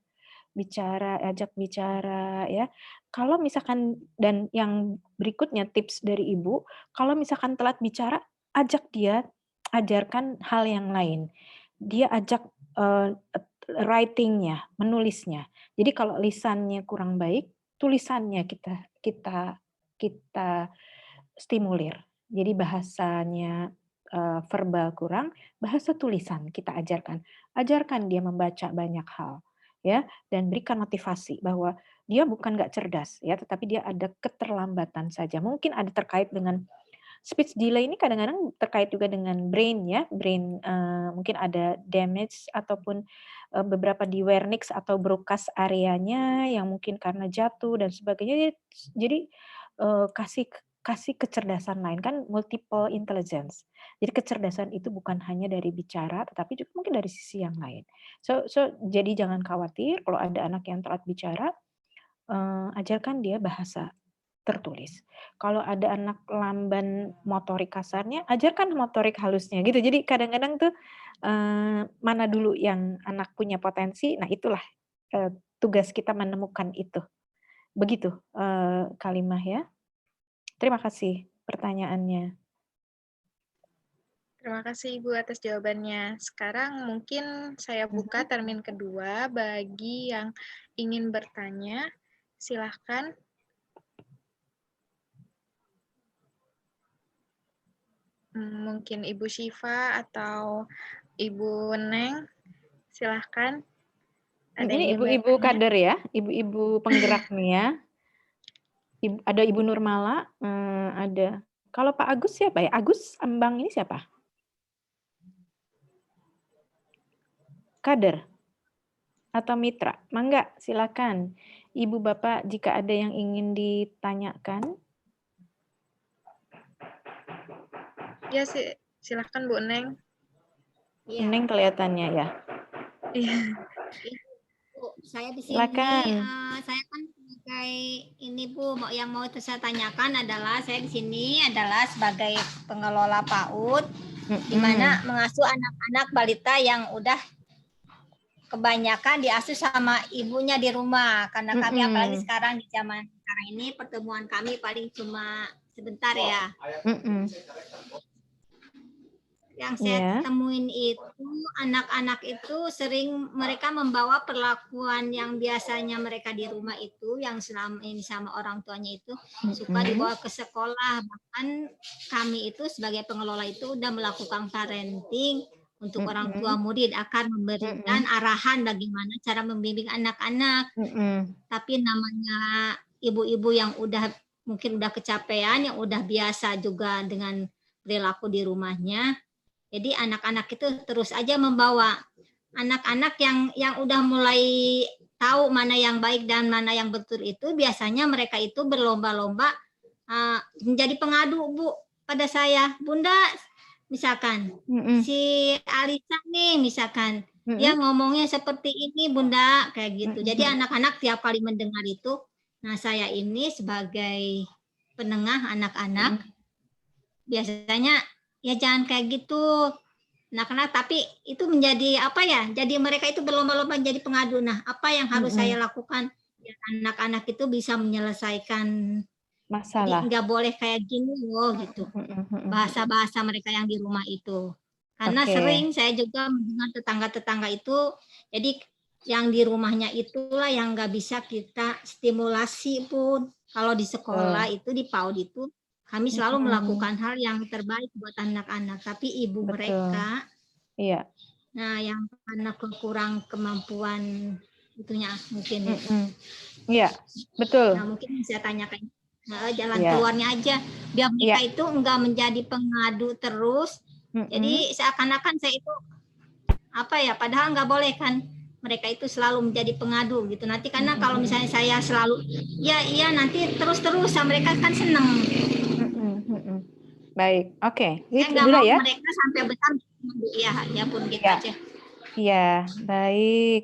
bicara, ajak bicara ya. Kalau misalkan dan yang berikutnya tips dari ibu, kalau misalkan telat bicara, ajak dia, ajarkan hal yang lain. Dia ajak, writing-nya, menulisnya. Jadi kalau lisannya kurang baik, tulisannya kita kita stimulir. Jadi bahasanya, verbal kurang, bahasa tulisan kita ajarkan. Ajarkan dia membaca banyak hal, ya, dan berikan motivasi bahwa dia bukan nggak cerdas ya, tetapi dia ada keterlambatan saja. Mungkin ada terkait dengan speech delay ini kadang-kadang terkait juga dengan brain ya, brain, mungkin ada damage ataupun, beberapa di Wernicke atau Broca's areanya yang mungkin karena jatuh dan sebagainya. Jadi, kasih kasih kecerdasan lain, kan multiple intelligence. Jadi kecerdasan itu bukan hanya dari bicara, tetapi juga mungkin dari sisi yang lain. Jadi jangan khawatir kalau ada anak yang telat bicara, ajarkan dia bahasa tertulis. Kalau ada anak lamban motorik kasarnya, ajarkan motorik halusnya gitu. Jadi kadang-kadang tuh, mana dulu yang anak punya potensi, nah itulah, tugas kita menemukan itu. Begitu, Kalimah ya. Terima kasih pertanyaannya. Terima kasih Ibu atas jawabannya. Sekarang mungkin saya buka termin kedua bagi yang ingin bertanya. Silahkan. Mungkin Ibu Syifa atau Ibu Neng, silahkan. Ada Ini yang ingin ibu-ibu bertanya? kader ya, ibu-ibu penggerak nih ya. Ada Ibu Nurmala, ada. Kalau Pak Agus siapa ya? Agus Ambang ini siapa? Kader atau mitra? Mangga, silakan. Ibu Bapak jika ada yang ingin ditanyakan. Ya, silahkan Bu Neng. Iya. Neng kelihatannya ya. Iya. Bu, saya di sini, Silakan. saya kan sebagai ini Bu, yang mau saya tanyakan adalah saya di sini adalah sebagai pengelola PAUD, di mana mengasuh anak-anak balita yang udah kebanyakan diasuh sama ibunya di rumah. Karena kami apalagi sekarang di zaman sekarang ini pertemuan kami paling cuma sebentar ya. Yang saya temuin itu anak-anak itu sering mereka membawa perlakuan yang biasanya mereka di rumah itu yang selama ini sama orang tuanya itu suka dibawa ke sekolah. Bahkan kami itu sebagai pengelola itu udah melakukan parenting untuk orang tua murid akan memberikan arahan bagaimana cara membimbing anak-anak. Tapi namanya ibu-ibu yang mungkin udah kecapean, yang udah biasa juga dengan perilaku di rumahnya. Jadi anak-anak itu terus aja membawa. Anak-anak yang udah mulai tahu mana yang baik dan mana yang betul itu biasanya mereka itu berlomba-lomba menjadi pengadu Bu pada saya. Bunda misalkan si Alisa nih misalkan dia ngomongnya seperti ini Bunda kayak gitu. Jadi anak-anak tiap kali mendengar itu, nah saya ini sebagai penengah anak-anak biasanya ya jangan kayak gitu. Nah, karena tapi itu menjadi apa ya? Jadi mereka itu berlomba-lomba jadi pengadu. Nah, apa yang harus saya lakukan? Ya, anak-anak itu bisa menyelesaikan masalah. Jadi nggak boleh kayak gini loh gitu. Bahasa-bahasa mereka yang di rumah itu. Karena sering saya juga mendengar tetangga-tetangga itu, jadi yang di rumahnya itulah yang nggak bisa kita stimulasi pun. Kalau di sekolah itu di PAUD itu kami selalu melakukan hal yang terbaik buat anak-anak, tapi ibu mereka, nah yang karena kurang kemampuan itunya mungkin. Iya, betul. Nah mungkin saya tanyakan jalan keluarnya aja, biar mereka itu enggak menjadi pengadu terus. Jadi seakan-akan saya itu apa ya, padahal nggak boleh kan. mereka itu selalu menjadi pengadu gitu. Nanti karena kalau misalnya saya selalu iya nanti terus-terus mereka kan seneng. Baik, oke. Saya Itu nggak dulu mau ya. mereka sampai besar. Ya pun gitu Iya. aja. Iya, baik.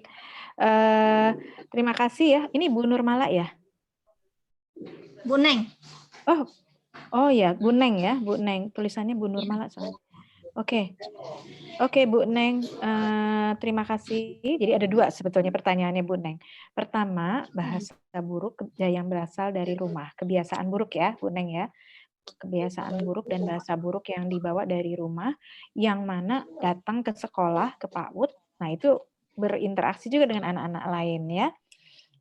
Terima kasih ya. Ini Bu Nurmala ya? Bu Neng. Oh ya, Bu Neng ya, Bu Neng. Tulisannya Bu Nurmala soalnya. Oke, Bu Neng. Terima kasih. Jadi ada 2 sebetulnya pertanyaannya Bu Neng. Pertama, bahasa buruk yang berasal dari rumah. Kebiasaan buruk ya, Bu Neng ya. Kebiasaan buruk dan bahasa buruk yang dibawa dari rumah, yang mana datang ke sekolah, ke PAUD, nah itu berinteraksi juga dengan anak-anak lain ya.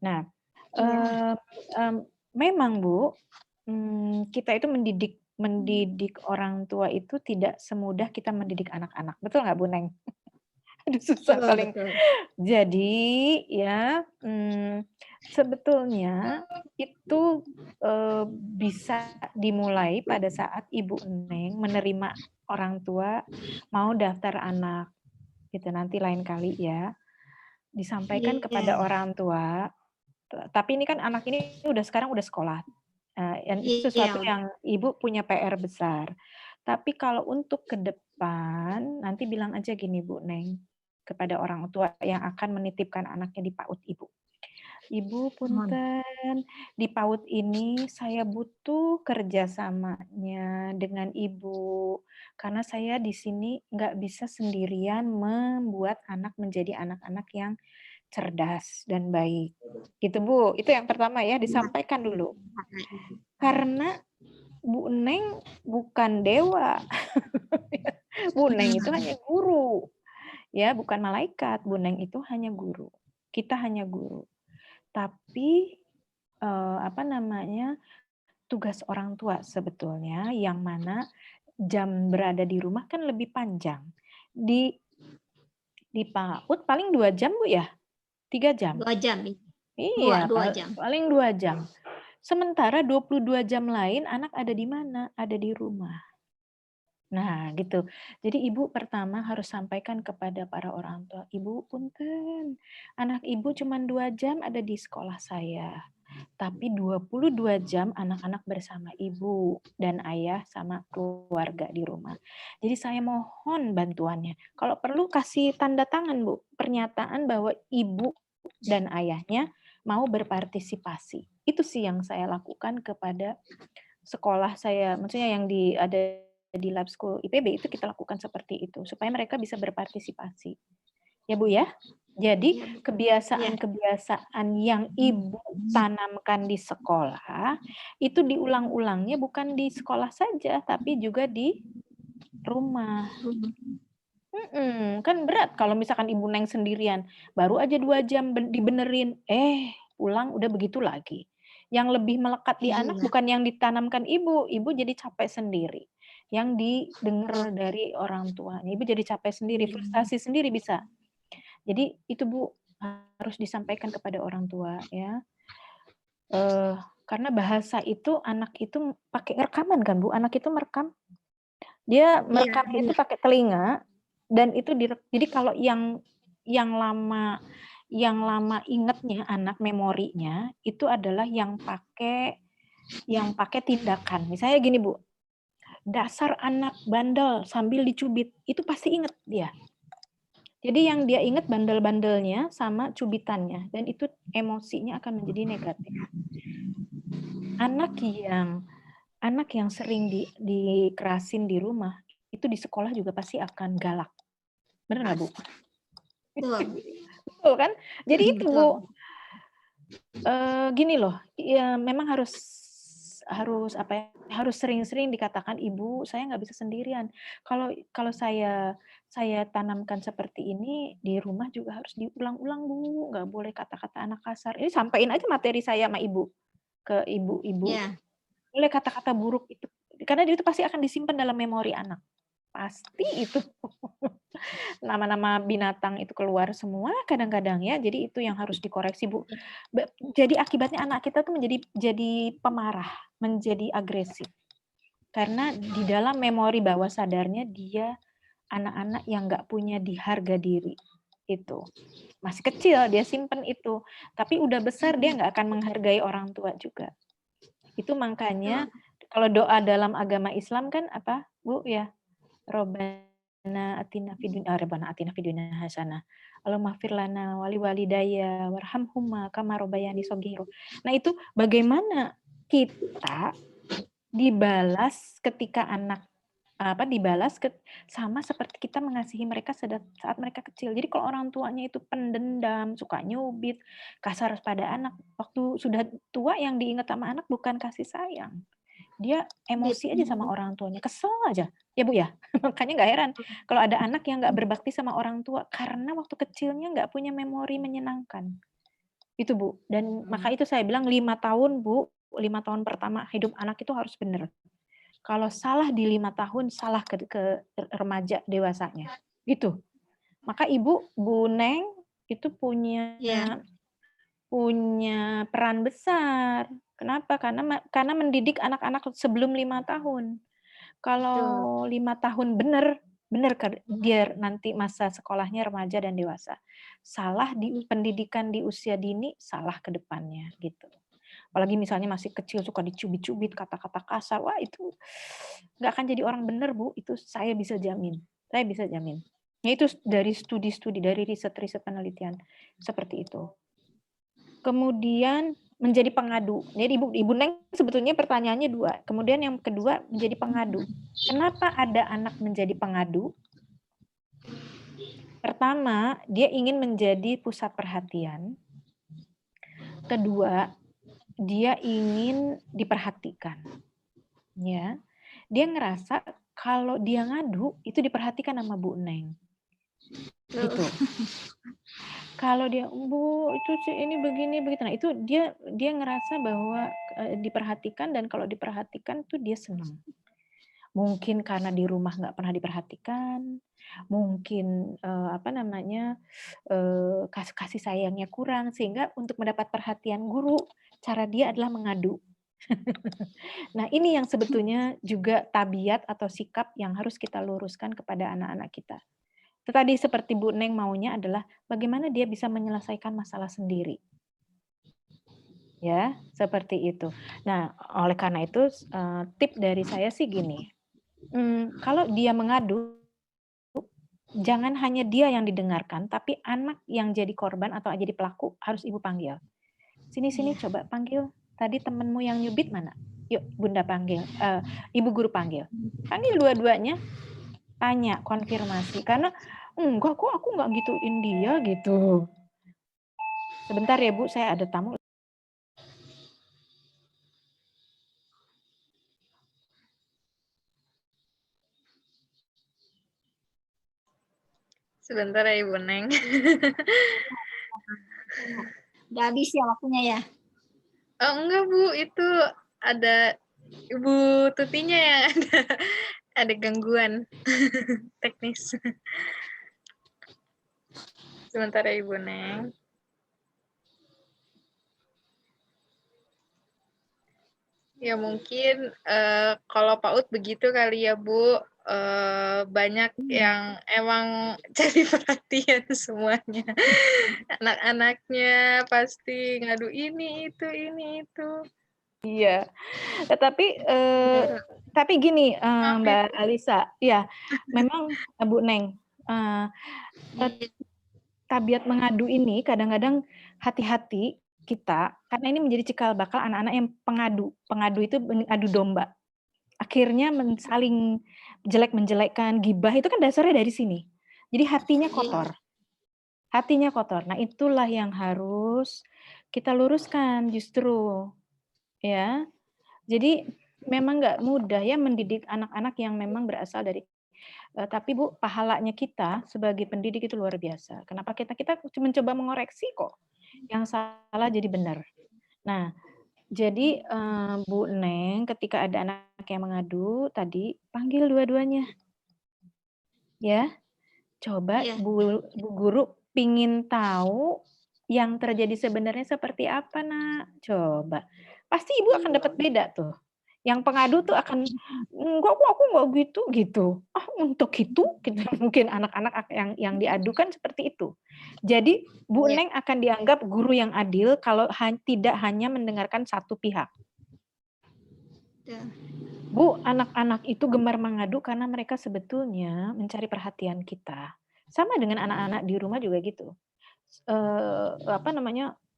Nah, memang Bu, kita itu mendidik orang tua itu tidak semudah kita mendidik anak-anak, betul nggak Bu Neng? Aduh susah paling. Jadi ya sebetulnya itu bisa dimulai pada saat Ibu Neng menerima orang tua mau daftar anak gitu, nanti lain kali ya disampaikan kepada orang tua. Tapi ini kan anak ini sekarang udah sekolah, dan itu sesuatu yang Ibu punya PR besar. Tapi kalau untuk ke depan nanti bilang aja gini Bu Neng kepada orang tua yang akan menitipkan anaknya di PAUD Ibu. Ibu punten, di PAUD ini saya butuh kerjasamanya dengan Ibu, karena saya di sini nggak bisa sendirian membuat anak menjadi anak-anak yang cerdas dan baik. Gitu Bu, itu yang pertama ya, disampaikan dulu. Karena Bu Neng bukan dewa. Bu Neng itu hanya guru. Ya, bukan malaikat. Bu Neng itu hanya guru. Kita hanya guru. Tapi tugas orang tua sebetulnya yang mana jam berada di rumah kan lebih panjang. Di PAUD paling 2 jam Bu ya? 3 jam? 2 jam. Iya, 2 jam. paling 2 jam. Sementara 22 jam lain anak ada di mana? Ada di rumah. Nah, gitu. Jadi Ibu pertama harus sampaikan kepada para orang tua, Ibu punten, anak Ibu cuma 2 jam ada di sekolah saya. Tapi 22 jam anak-anak bersama Ibu dan ayah sama keluarga di rumah. Jadi saya mohon bantuannya. Kalau perlu kasih tanda tangan, Bu, pernyataan bahwa Ibu dan ayahnya mau berpartisipasi. Itu sih yang saya lakukan kepada sekolah saya, maksudnya yang ada di Lab School IPB itu kita lakukan seperti itu supaya mereka bisa berpartisipasi. Ya Bu ya. Jadi kebiasaan yang Ibu tanamkan di sekolah itu diulang-ulangnya bukan di sekolah saja tapi juga di rumah. Kan berat kalau misalkan Ibu Neng sendirian, baru aja 2 jam dibenerin, pulang udah begitu lagi. Yang lebih melekat di anak bukan yang ditanamkan Ibu jadi capek sendiri. Yang didengar dari orang tuanya, Ibu jadi capek sendiri, frustasi sendiri bisa. Jadi itu Bu harus disampaikan kepada orang tua ya. Karena bahasa itu anak itu pakai rekaman kan Bu, anak itu merekam. Dia merekam itu pakai telinga dan itu jadi kalau yang lama ingetnya anak memorinya itu adalah yang pakai tindakan. Misalnya gini Bu, dasar anak bandel sambil dicubit, itu pasti inget dia. Jadi yang dia inget bandel-bandelnya sama cubitannya dan itu emosinya akan menjadi negatif. Anak yang sering dikerasin di rumah itu di sekolah juga pasti akan galak. Benar nggak Bu? Betul kan? Jadi itu Bu, gini loh, ya memang harus sering-sering dikatakan Ibu, saya nggak bisa sendirian. Kalau saya tanamkan seperti ini di rumah juga harus diulang-ulang Bu, nggak boleh kata-kata anak kasar. Ini sampaikan aja materi saya sama Ibu ke ibu-ibu. Boleh kata-kata buruk itu, karena itu pasti akan disimpan dalam memori anak. Pasti itu. Nama-nama binatang itu keluar semua kadang-kadang ya. Jadi itu yang harus dikoreksi Bu. Jadi akibatnya anak kita tuh jadi pemarah, menjadi agresif. Karena di dalam memori bawah sadarnya dia anak-anak yang nggak punya harga diri. itu. Masih kecil dia simpen itu, tapi udah besar dia nggak akan menghargai orang tua juga. Itu makanya kalau doa dalam agama Islam kan apa, Bu, ya? Rabbana atina fid dunya hasanah. Allahumma ighfir lana wa liwalidayya warhamhuma kama rabbayani shaghira. Nah, itu bagaimana kita dibalas ketika dibalas sama seperti kita mengasihi mereka saat mereka kecil. Jadi kalau orang tuanya itu pendendam, suka nyubit, kasar pada anak, waktu sudah tua yang diingat sama anak bukan kasih sayang. Dia emosi aja sama orang tuanya, kesel aja. Ya, Bu, ya? Makanya nggak heran kalau ada anak yang nggak berbakti sama orang tua karena waktu kecilnya nggak punya memori menyenangkan. Itu, Bu. Dan maka itu saya bilang 5 tahun, Bu, 5 tahun pertama hidup anak itu harus benar. Kalau salah di 5 tahun, salah ke remaja dewasanya. Gitu. Maka Ibu, Bu Neng, itu punya peran besar. Kenapa? Karena mendidik anak-anak sebelum 5 tahun. Kalau 5 tahun benar dia nanti masa sekolahnya remaja dan dewasa. Salah di pendidikan di usia dini, salah ke depannya, gitu. Apalagi misalnya masih kecil suka dicubit-cubit kata-kata kasar, wah itu nggak akan jadi orang benar, Bu. Itu saya bisa jamin. Saya bisa jamin. Ya itu dari studi-studi, dari riset-riset penelitian seperti itu. Kemudian menjadi pengadu. Jadi Ibu Neng sebetulnya pertanyaannya 2. Kemudian yang kedua menjadi pengadu. Kenapa ada anak menjadi pengadu? Pertama, dia ingin menjadi pusat perhatian. Kedua, dia ingin diperhatikan. Ya. Dia ngerasa kalau dia ngadu itu diperhatikan sama Bu Neng. Gitu. Kalau dia, Bu, itu sih ini begini begitu. Nah, itu dia ngerasa bahwa diperhatikan, dan kalau diperhatikan tuh dia senang. Mungkin karena di rumah nggak pernah diperhatikan, mungkin kasih sayangnya kurang, sehingga untuk mendapat perhatian guru, cara dia adalah mengadu. Nah, ini yang sebetulnya juga tabiat atau sikap yang harus kita luruskan kepada anak-anak kita. Tadi seperti Bu Neng maunya adalah bagaimana dia bisa menyelesaikan masalah sendiri. Ya, seperti itu. Nah, oleh karena itu tip dari saya sih gini. Kalau dia mengadu, jangan hanya dia yang didengarkan, tapi anak yang jadi korban atau jadi pelaku harus Ibu panggil. Sini coba panggil. Tadi temenmu yang nyubit mana? Yuk, Bunda panggil. Ibu guru panggil. Panggil dua-duanya. Tanya, konfirmasi. Karena enggak kok, aku nggak gituin dia gitu. Sebentar ya Bu, saya ada tamu. Sebentar ya Ibu Neng. Udah habis ya waktunya ya? Oh enggak Bu, itu ada Ibu Tutinya yang ada gangguan teknis. Sebentar ya Ibu Neng. Ya mungkin kalau PAUD begitu kali ya Bu, banyak yang emang cari perhatian semuanya. Anak-anaknya pasti ngadu ini itu. Iya, tapi gini Mbak Alisa, ya memang Bu Neng, tabiat mengadu ini kadang-kadang hati-hati kita, karena ini menjadi cikal bakal anak-anak yang pengadu itu mengadu domba. Akhirnya saling menjelekkan, gibah itu kan dasarnya dari sini. Jadi hatinya kotor. Nah, itulah yang harus kita luruskan justru. Ya. Jadi memang nggak mudah ya mendidik anak-anak yang memang berasal dari tapi Bu, pahalanya kita sebagai pendidik itu luar biasa. Kenapa kita mencoba mengoreksi kok. Yang salah jadi benar. Nah, jadi Bu Neng ketika ada anak yang mengadu tadi, panggil dua-duanya. Ya. Coba Bu Guru pingin tahu yang terjadi sebenarnya seperti apa, Nak. Coba. Pasti Ibu akan dapat beda tuh. Yang pengadu tuh akan, "Enggak kok, aku nggak gitu." "Ah, untuk itu?" Gitu. Mungkin anak-anak yang diadukan seperti itu. Jadi Bu Iya, Neng akan dianggap guru yang adil kalau tidak hanya mendengarkan satu pihak. betul. Bu, anak-anak itu gemar mengadu karena mereka sebetulnya mencari perhatian kita. Sama dengan anak-anak di rumah juga gitu.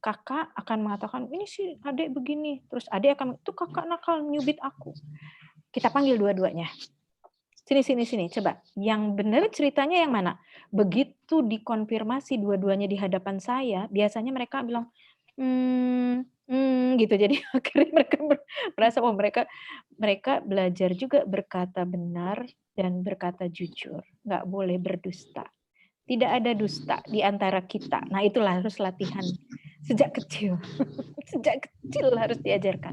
Kakak akan mengatakan, "Ini sih adik begini." Terus adik akan, "Itu kakak nakal nyubit aku." Kita panggil dua-duanya. Sini, sini, sini, coba. Yang benar ceritanya yang mana? Begitu dikonfirmasi dua-duanya di hadapan saya, biasanya mereka bilang, gitu. Jadi akhirnya mereka merasa, oh mereka mereka belajar juga berkata benar dan berkata jujur. Nggak boleh berdusta. Tidak ada dusta di antara kita. Nah, itulah harus latihan sejak kecil. Sejak kecil harus diajarkan.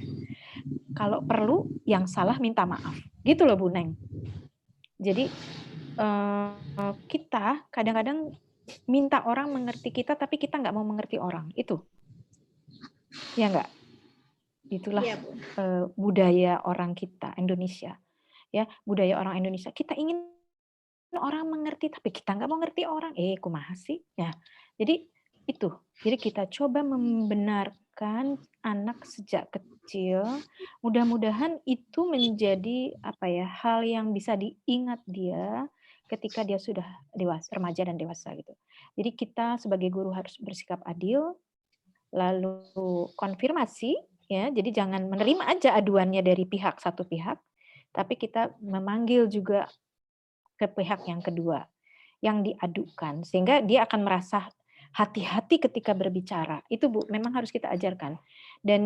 Kalau perlu, yang salah minta maaf. Gitu loh, Bu Neng. Jadi, kita kadang-kadang minta orang mengerti kita, tapi kita nggak mau mengerti orang. Itu. Ya nggak? Itulah Iya, Bu. budaya orang kita, Indonesia. Ya, budaya orang Indonesia. Kita ingin orang mengerti, tapi kita nggak mau ngerti orang. Kumaha sih? Ya, jadi itu. Jadi kita coba membenarkan anak sejak kecil. Mudah-mudahan itu menjadi hal yang bisa diingat dia ketika dia sudah dewasa, remaja dan dewasa gitu. Jadi kita sebagai guru harus bersikap adil, lalu konfirmasi, ya. Jadi jangan menerima aja aduannya dari satu pihak, tapi kita memanggil juga ke pihak yang kedua yang diadukan, sehingga dia akan merasa hati-hati ketika berbicara. Itu Bu, memang harus kita ajarkan. Dan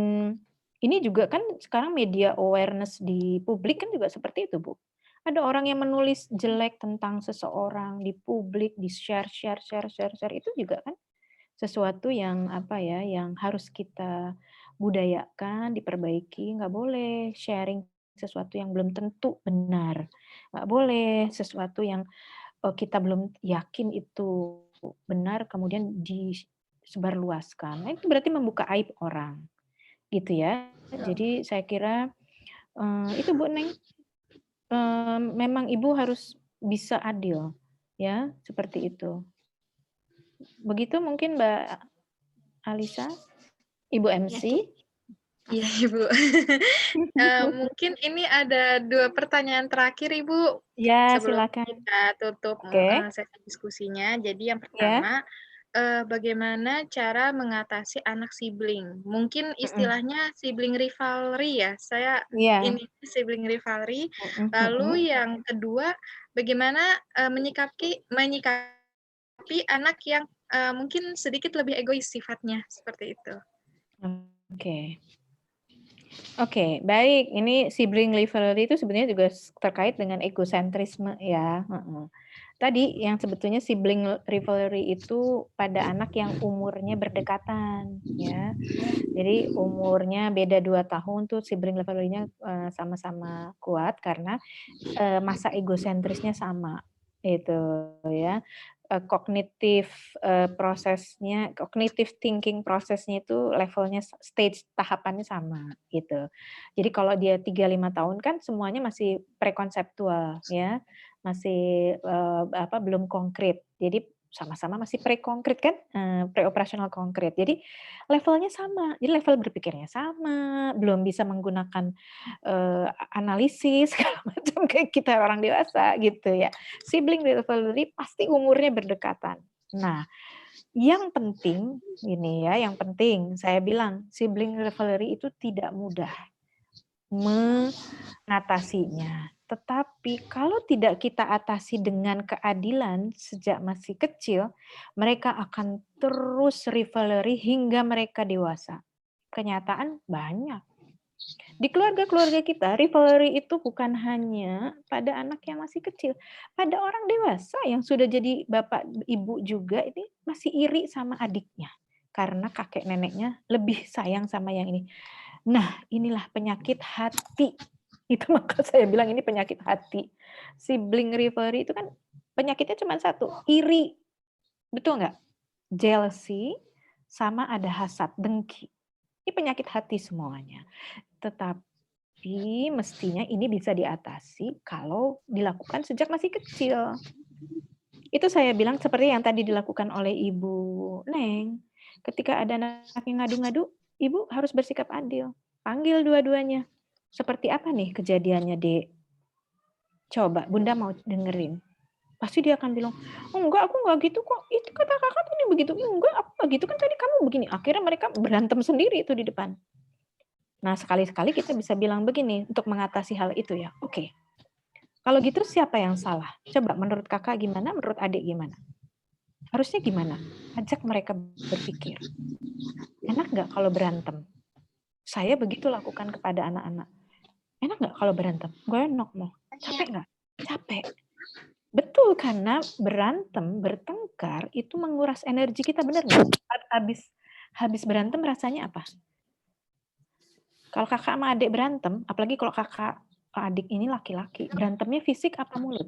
ini juga kan sekarang media awareness di publik kan juga seperti itu Bu. Ada orang yang menulis jelek tentang seseorang di publik, di share, itu juga kan sesuatu yang yang harus kita budayakan, diperbaiki. Nggak boleh sharing sesuatu yang belum tentu benar. Nggak boleh sesuatu yang kita belum yakin itu benar kemudian disebarluaskan. Nah, itu berarti membuka aib orang, gitu ya. Jadi saya kira itu Bu Neng, memang Ibu harus bisa adil, ya, seperti itu. Begitu mungkin Mbak Alisa, Ibu Ya, MC? Iya, Ibu. Mungkin ini ada 2 pertanyaan terakhir, Ibu, Ya, sebelum silakan. kita tutup, Oke. sesi diskusinya. Jadi yang Ya. pertama, bagaimana cara mengatasi anak sibling? Mungkin Mhm. istilahnya sibling rivalry ya, saya Iya. ini sibling rivalry. Mhm, mhm. Lalu yang kedua, bagaimana, menyikapi anak yang, mungkin sedikit lebih egois sifatnya, seperti itu. Oke. Oke, baik. Ini sibling rivalry itu sebenarnya juga terkait dengan egosentrisme ya. Heeh. Tadi yang sebetulnya sibling rivalry itu pada anak yang umurnya berdekatan ya. Jadi umurnya beda 2 tahun tuh sibling rivalry-nya sama-sama kuat karena masa egosentrisnya sama itu ya. Cognitive thinking prosesnya itu levelnya stage tahapannya sama gitu. Jadi kalau dia 3-5 tahun kan semuanya masih prekonseptual ya, masih belum konkret. Jadi sama-sama masih pre-konkret kan, pre-operasional konkret. Jadi levelnya sama, jadi level berpikirnya sama, belum bisa menggunakan analisis segala macam kayak kita orang dewasa gitu ya. Sibling rivalry pasti umurnya berdekatan. Nah, yang penting ini ya, yang penting saya bilang sibling rivalry itu tidak mudah mengatasinya. Tetapi kalau tidak kita atasi dengan keadilan sejak masih kecil, mereka akan terus rivalry hingga mereka dewasa. Kenyataan banyak. Di keluarga-keluarga kita, rivalry itu bukan hanya pada anak yang masih kecil. Pada orang dewasa yang sudah jadi bapak ibu juga, ini masih iri sama adiknya. Karena kakek neneknya lebih sayang sama yang ini. Nah, inilah penyakit hati. Itu maka saya bilang ini penyakit hati. Sibling rivalry itu kan penyakitnya cuma satu, iri. Betul nggak? Jealousy sama ada hasad, dengki. Ini penyakit hati semuanya. Tetapi Tapi mestinya ini bisa diatasi kalau dilakukan sejak masih kecil. Itu saya bilang seperti yang tadi dilakukan oleh Ibu Neng. Ketika ada anak yang ngadu-ngadu, Ibu harus bersikap adil. Panggil dua-duanya. Seperti apa nih kejadiannya, Dek? Coba, Bunda mau dengerin. Pasti dia akan bilang, oh, enggak, aku enggak gitu kok. Itu kata kakak tadi begitu. Enggak, aku enggak gitu kan tadi kamu begini. Akhirnya mereka berantem sendiri itu di depan. Nah, sekali-sekali kita bisa bilang begini untuk mengatasi hal itu ya. Oke. Kalau gitu siapa yang salah? Coba menurut kakak gimana, menurut adik gimana? Harusnya gimana? Ajak mereka berpikir. Enak nggak kalau berantem? Saya begitu lakukan kepada anak-anak. Enak nggak kalau berantem? Gue enak mau. Capek nggak? Capek. Betul, karena berantem, bertengkar itu menguras energi kita, benar nggak? Habis berantem rasanya apa? Kalau kakak sama adik berantem, apalagi kalau kakak adik ini laki-laki, berantemnya fisik apa mulut?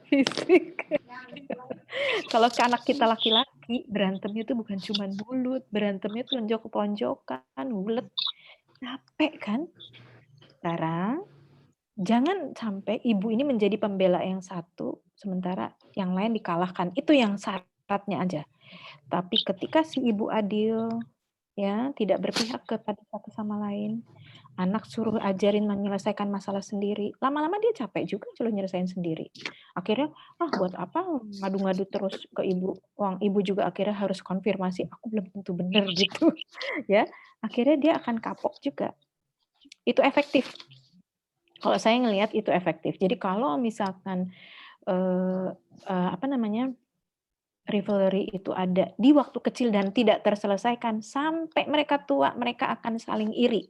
Fisik. Kalau ke anak kita laki-laki, berantemnya itu bukan cuma mulut, berantemnya itu lonjok-lonjokan, bulet. Capek kan? Sekarang, jangan sampai ibu ini menjadi pembela yang satu, sementara yang lain dikalahkan. Itu yang syaratnya aja. Tapi ketika si ibu adil, ya, tidak berpihak kepada satu sama lain, anak suruh ajarin menyelesaikan masalah sendiri, lama-lama dia capek juga suruh nyelesain sendiri. Akhirnya, buat apa ngadu-ngadu terus ke ibu? Uang ibu juga akhirnya harus konfirmasi, aku belum tentu benar gitu, ya. Akhirnya dia akan kapok juga. Itu efektif. Kalau saya ngelihat itu efektif. Jadi kalau misalkan rivalry itu ada di waktu kecil dan tidak terselesaikan sampai mereka tua, mereka akan saling iri.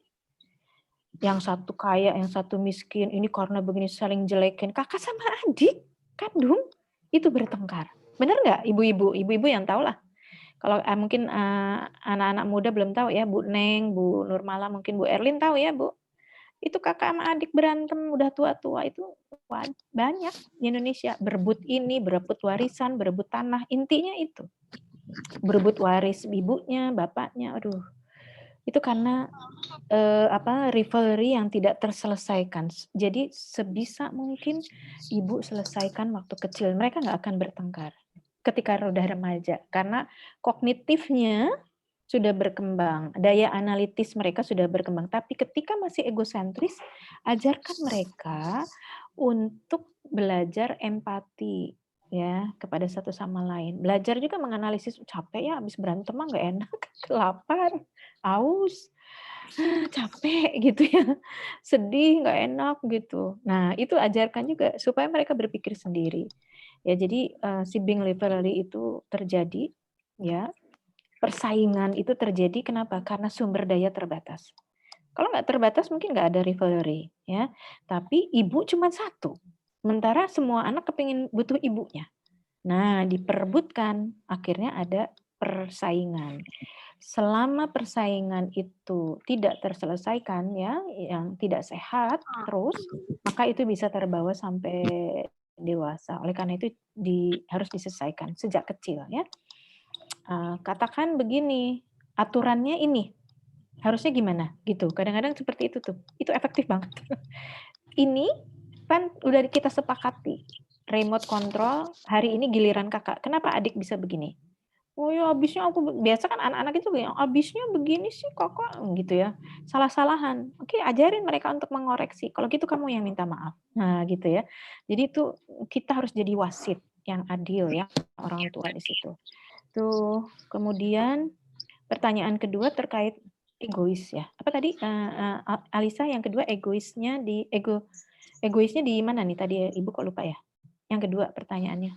Yang satu kaya, yang satu miskin, ini karena begini saling jelekin. Kakak sama adik kandung itu bertengkar. Benar nggak ibu-ibu? Ibu-ibu yang tahu lah. Kalau mungkin anak-anak muda belum tahu ya, Bu Neng, Bu Nurmala, mungkin Bu Erlin tahu ya, Bu. Itu kakak sama adik berantem udah tua-tua itu banyak di Indonesia. Berebut ini, berebut warisan, berebut tanah. Intinya itu. Berebut waris ibunya, bapaknya. Aduh. Itu karena rivalry yang tidak terselesaikan. Jadi sebisa mungkin ibu selesaikan waktu kecil. Mereka nggak akan bertengkar ketika udah remaja. Karena kognitifnya sudah berkembang, daya analitis mereka sudah berkembang. Tapi ketika masih egosentris, ajarkan mereka untuk belajar empati ya kepada satu sama lain. Belajar juga menganalisis, capek ya habis berantem mah nggak enak, lapar, haus, capek gitu ya, sedih nggak enak gitu. Nah itu ajarkan juga supaya mereka berpikir sendiri. Ya jadi sibling rivalry itu terjadi ya. Persaingan itu terjadi kenapa? Karena sumber daya terbatas. Kalau nggak terbatas mungkin nggak ada rivalry, ya. Tapi ibu cuma satu, sementara semua anak kepingin butuh ibunya. Nah, diperebutkan, akhirnya ada persaingan. Selama persaingan itu tidak terselesaikan, ya, yang tidak sehat terus, maka itu bisa terbawa sampai dewasa. Oleh karena itu harus diselesaikan sejak kecil, ya. Katakan begini, aturannya ini, harusnya gimana gitu. Kadang-kadang seperti itu tuh. Itu efektif banget. Ini kan udah kita sepakati. Remote control, hari ini giliran kakak. Kenapa adik bisa begini? Oh ya abisnya aku, biasa kan anak-anak itu bilang, abisnya begini sih kakak, gitu ya. Salah-salahan. Oke, ajarin mereka untuk mengoreksi. Kalau gitu kamu yang minta maaf. Nah gitu ya. Jadi itu kita harus jadi wasit yang adil ya, orang tua di situ. Tuh, kemudian pertanyaan kedua terkait egois ya. Apa tadi Alisa yang kedua egoisnya di mana nih tadi Ibu kok lupa ya? Yang kedua pertanyaannya.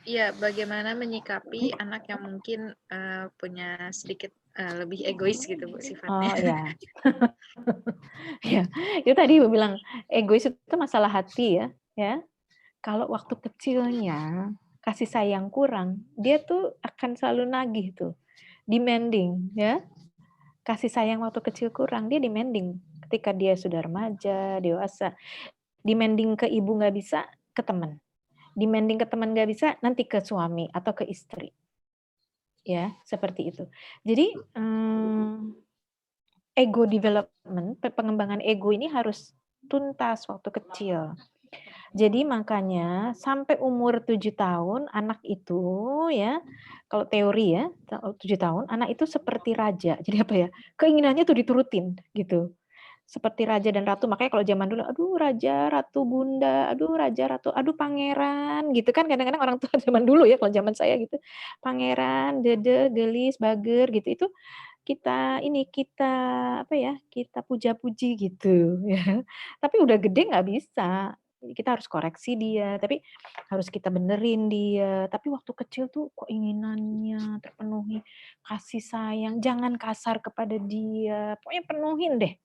Iya, bagaimana menyikapi anak yang mungkin punya sedikit lebih egois gitu Bu sifatnya. Oh ya. Ya, itu tadi Ibu bilang egois itu masalah hati ya. Kalau waktu kecilnya kasih sayang kurang, dia tuh akan selalu nagih tuh. Demanding ya. Kasih sayang waktu kecil kurang, dia demanding. Ketika dia sudah remaja, dewasa, demanding ke ibu nggak bisa, ke teman. Demanding ke teman nggak bisa, nanti ke suami atau ke istri. Ya, seperti itu. Jadi ego development, pengembangan ego ini harus tuntas waktu kecil. Jadi makanya sampai umur 7 tahun anak itu ya, kalau teori ya, 7 tahun anak itu seperti raja. Jadi apa ya, keinginannya tuh diturutin gitu. Seperti raja dan ratu, makanya kalau zaman dulu, aduh raja, ratu, bunda, aduh raja, ratu, aduh pangeran, gitu kan kadang-kadang orang tua zaman dulu ya, kalau zaman saya gitu. Pangeran, dede, gelis, bager gitu, itu kita apa ya, kita puja-puji gitu ya. Tapi udah gede nggak bisa, kita harus koreksi dia, tapi harus kita benerin dia. Tapi waktu kecil tuh keinginannya terpenuhi, kasih sayang, jangan kasar kepada dia, pokoknya penuhin deh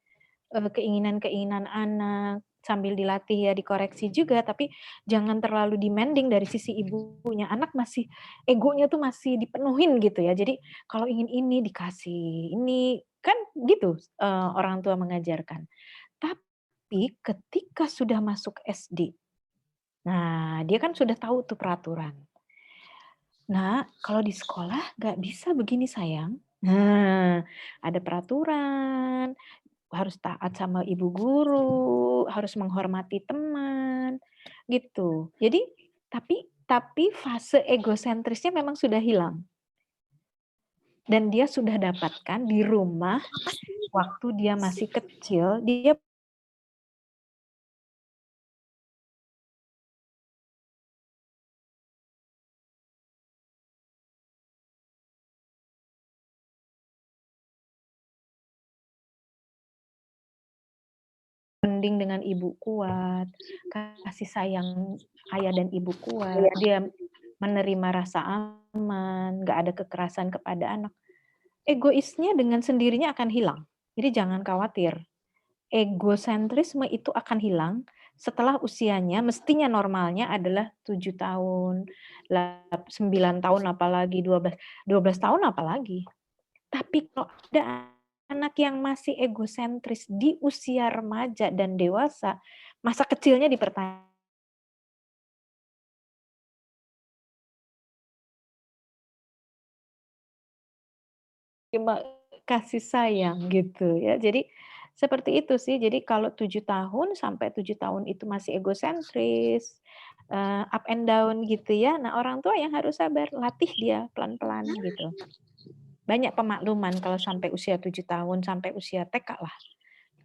keinginan-keinginan anak, sambil dilatih ya, dikoreksi juga, tapi jangan terlalu demanding dari sisi ibunya. Anak masih egonya tuh masih dipenuhin gitu ya. Jadi kalau ingin ini dikasih, ini kan gitu orang tua mengajarkan. Tapi ketika sudah masuk SD, nah dia kan sudah tahu tuh peraturan. Nah, kalau di sekolah nggak bisa begini sayang. Nah, ada peraturan, harus taat sama ibu guru, harus menghormati teman, gitu. Jadi tapi fase egosentrisnya memang sudah hilang. Dan dia sudah dapatkan di rumah waktu dia masih kecil, dia bonding dengan ibu kuat, kasih sayang ayah dan ibu kuat, dia menerima rasa aman, nggak ada kekerasan kepada anak. Egoisnya dengan sendirinya akan hilang. Jadi jangan khawatir. Egosentrisme itu akan hilang setelah usianya mestinya normalnya adalah 7 tahun, 9 tahun apalagi 12 tahun apalagi. Tapi kalau ada anak yang masih egosentris di usia remaja dan dewasa, masa kecilnya dipertanyakan. Kasih sayang gitu ya. Jadi seperti itu sih. Jadi kalau 7 tahun sampai 7 tahun itu masih egosentris, up and down gitu ya. Nah, orang tua yang harus sabar, latih dia pelan-pelan gitu. Banyak pemakluman kalau sampai usia 7 tahun, sampai usia TK lah.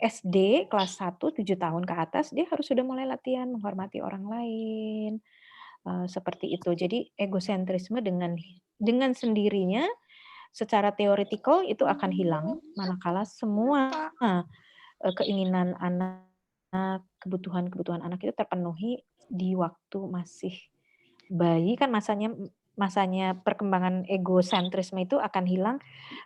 SD kelas 1 7 tahun ke atas dia harus sudah mulai latihan menghormati orang lain, seperti itu. Jadi egosentrisme dengan sendirinya secara teoretikal itu akan hilang manakala semua keinginan anak, kebutuhan-kebutuhan anak itu terpenuhi di waktu masih bayi kan masanya perkembangan egosentrisme itu akan hilang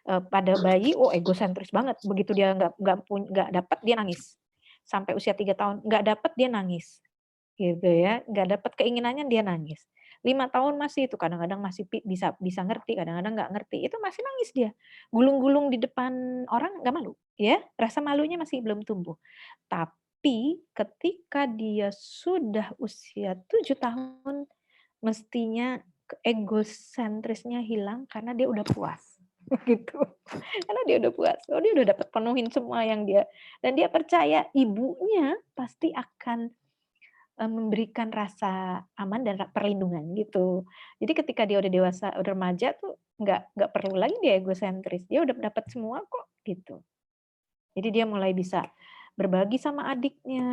pada bayi. Oh egosentris banget, begitu dia nggak dapat dia nangis sampai usia 3 tahun nggak dapat dia nangis gitu ya, nggak dapat keinginannya dia nangis. 5 tahun masih itu kadang-kadang masih bisa bisa ngerti, kadang-kadang nggak ngerti, itu masih nangis dia. Gulung-gulung di depan orang nggak malu, ya, rasa malunya masih belum tumbuh. Tapi ketika dia sudah usia 7 tahun, mestinya egosentrisnya hilang karena dia udah puas, gitu. Karena dia udah puas, oh dia udah dapat penuhin semua yang dia dan dia percaya ibunya pasti akan memberikan rasa aman dan perlindungan gitu. Jadi ketika dia udah dewasa, udah remaja tuh nggak perlu lagi dia egosentris, dia udah dapat semua kok gitu. Jadi dia mulai bisa berbagi sama adiknya,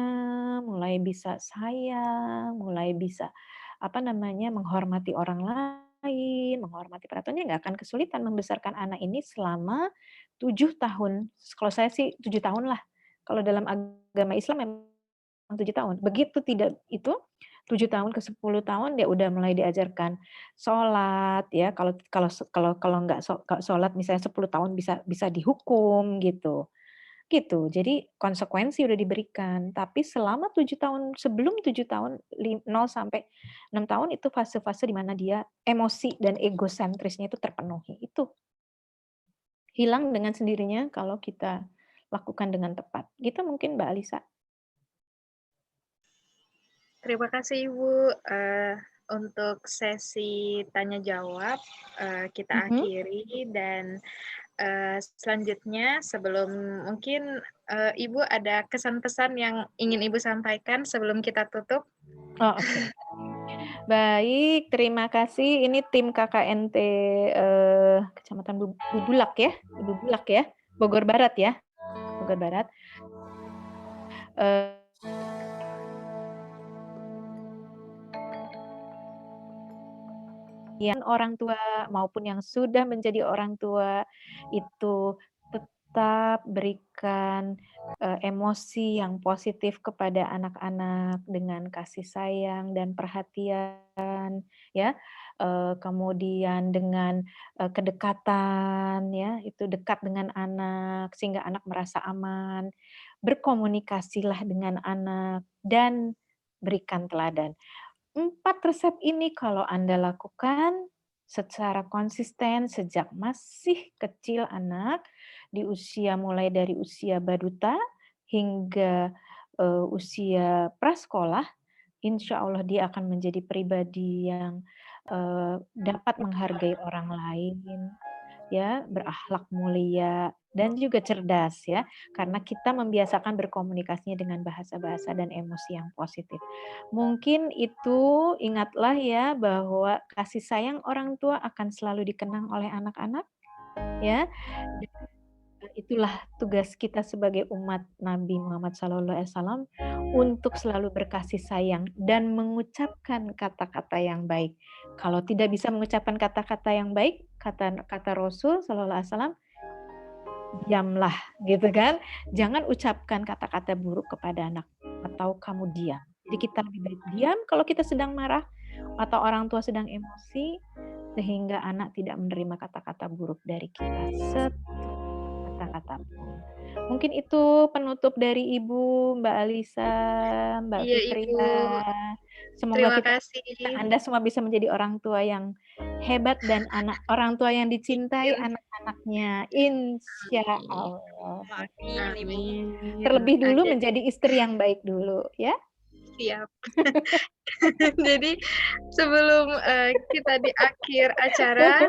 mulai bisa sayang, mulai bisa apa namanya menghormati orang lain, menghormati peraturannya nggak akan kesulitan membesarkan anak ini selama 7 tahun. Kalau saya sih 7 tahun lah. Kalau dalam agama Islam memang 7 tahun. Begitu tidak itu, 7 tahun ke 10 tahun dia udah mulai diajarkan sholat ya, kalau kalau kalau kalau nggak sholat misalnya 10 tahun bisa bisa dihukum gitu. Gitu, jadi konsekuensi udah diberikan, tapi selama 7 tahun sebelum 7 tahun, 0 sampai 6 tahun itu fase-fase di mana dia emosi dan egosentrisnya itu terpenuhi, itu hilang dengan sendirinya kalau kita lakukan dengan tepat. Gitu mungkin Mbak Alisa. Terima kasih Ibu, untuk sesi tanya jawab, kita akhiri dan selanjutnya sebelum mungkin Ibu ada kesan-pesan yang ingin Ibu sampaikan sebelum kita tutup? Oh, oke. Baik, terima kasih. Ini tim KKNT Kecamatan Bubulak ya, Bubulak ya, Bogor Barat ya, Bogor Barat. Yang orang tua maupun yang sudah menjadi orang tua itu tetap berikan emosi yang positif kepada anak-anak dengan kasih sayang dan perhatian, ya. Kemudian dengan kedekatan, ya, itu dekat dengan anak sehingga anak merasa aman. Berkomunikasilah dengan anak dan berikan teladan. 4 resep ini kalau Anda lakukan secara konsisten sejak masih kecil anak, mulai dari usia baduta hingga usia prasekolah, insya Allah dia akan menjadi pribadi yang dapat menghargai orang lain, ya, berakhlak mulia dan juga cerdas ya, karena kita membiasakan berkomunikasinya dengan bahasa-bahasa dan emosi yang positif. Mungkin itu ingatlah ya bahwa kasih sayang orang tua akan selalu dikenang oleh anak-anak ya. Itulah tugas kita sebagai umat Nabi Muhammad SAW untuk selalu berkasih sayang dan mengucapkan kata-kata yang baik. Kalau tidak bisa mengucapkan kata-kata yang baik, kata Rasul SAW, diamlah, gitu kan. Jangan ucapkan kata-kata buruk kepada anak atau kamu diam. Jadi kita lebih baik diam kalau kita sedang marah atau orang tua sedang emosi, sehingga anak tidak menerima kata-kata buruk dari kita. Kata-kata pun. Mungkin itu penutup dari Ibu, Mbak Alisa, Mbak Iya, Fitria. Ibu. Semoga Terima kasih. Anda semua bisa menjadi orang tua yang hebat dan orang tua yang dicintai anak-anaknya, insya Allah. Amin. Terlebih dulu menjadi istri yang baik dulu, ya. Siap. Jadi sebelum kita di akhir acara,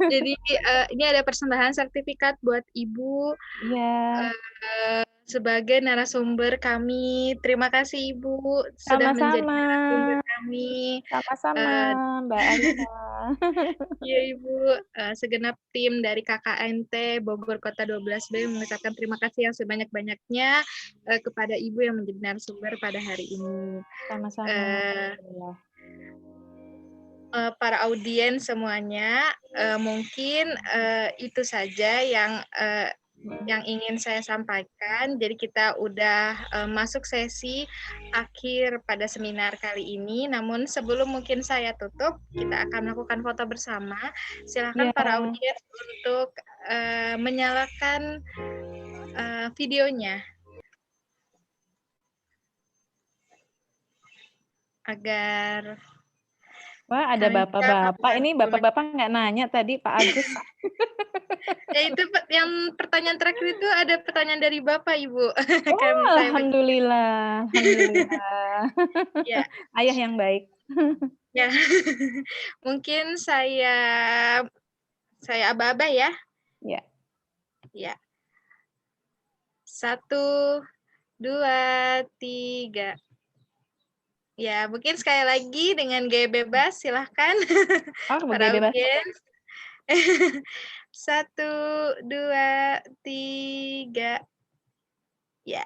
jadi ini ada persembahan sertifikat buat Ibu. Iya. Sebagai narasumber kami. Terima kasih Ibu sudah menjadi narasumber kami. Sama-sama, Mbak Alisa. Iya Ibu, segenap tim dari KKNT Bogor Kota 12B mengucapkan terima kasih yang sebanyak-banyaknya kepada Ibu yang menjadi narasumber pada hari ini. Sama-sama. Para audiens semuanya, mungkin itu saja yang ingin saya sampaikan. Jadi kita udah masuk sesi akhir pada seminar kali ini. Namun sebelum mungkin saya tutup, kita akan melakukan foto bersama. Silakan para audiens untuk menyalakan videonya agar wah, ada bapak-bapak. Ini bapak-bapak nggak nanya tadi, Pak Agus. Ya itu yang pertanyaan terakhir itu ada pertanyaan dari Bapak, Ibu. Oh, alhamdulillah. Alhamdulillah. Ya. Ayah yang baik. Ya. Mungkin saya aba-aba ya. Ya. Ya. 1, 2, 3. Ya, mungkin sekali lagi dengan gaya bebas, silahkan. Para audiens. 1, 2, 3. Ya.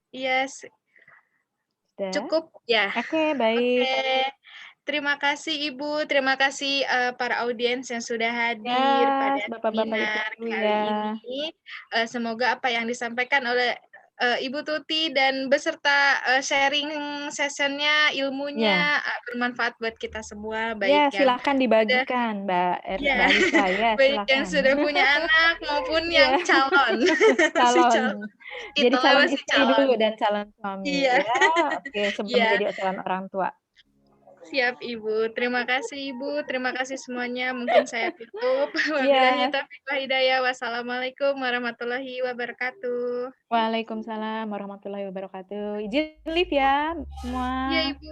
Yes. Cukup ya. Oke, baik. Oke. Terima kasih Ibu, terima kasih para audiens yang sudah hadir pada seminar kali ini. Semoga apa yang disampaikan oleh Ibu Tuti dan beserta sharing sessionnya, ilmunya bermanfaat buat kita semua. Baik ya, silakan dibagikan, Mbak Alisa. Ya, baik yang sudah punya anak maupun yang calon. Jadi calon istri dulu dan calon suami. Iya. Ya, oke, sebelum menjadi calon orang tua. Siap Ibu, terima kasih Ibu, terima kasih semuanya. Mungkin saya tutup. Wabillahi taufiq wal hidayah. Wassalamualaikum warahmatullahi wabarakatuh. Waalaikumsalam warahmatullahi wabarakatuh. Izin live ya semua. Iya Ibu.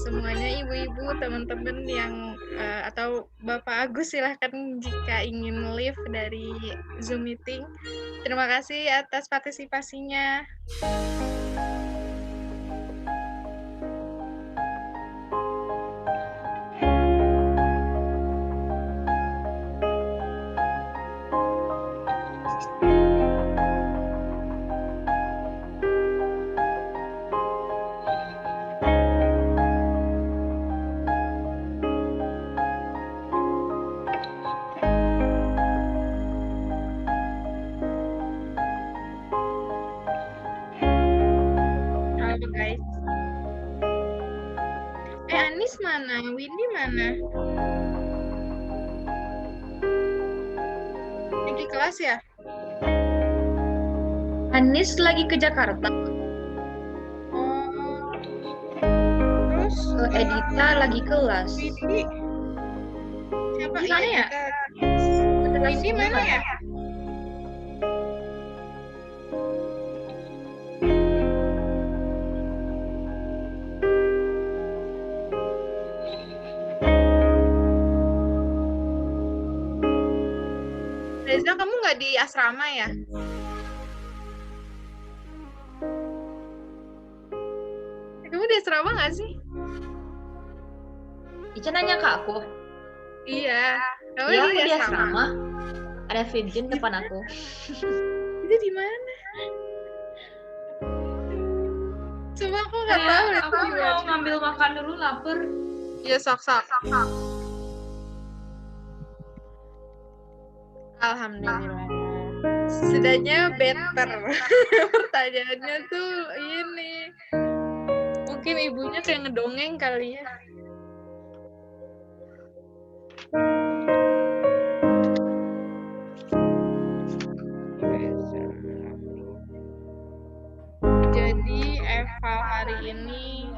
semuanya ibu-ibu, teman-teman yang atau Bapak Agus silahkan jika ingin live dari Zoom meeting. Terima kasih atas partisipasinya. Halo guys. Anis mana? Windy mana? Lagi kelas ya? Anis lagi ke Jakarta. Oh. Terus Edita lagi kelas. Windy. Siapa Di mana ya? Windy mana ya? Reza, kamu nggak di asrama ya? Kamu di asrama nggak sih? Ica nanya ke aku. Iya. Kamu Iya, aku di di asrama. asrama. Ada Virgin depan aku. Itu di mana? Coba aku nggak tahu. Aku mau ngambil makan dulu, lapar. Ya sok-sok. Alhamdulillah. Setidaknya better. Pertanyaannya tuh ini. Mungkin ibunya kayak ngedongeng kali ya. Jadi eval hari ini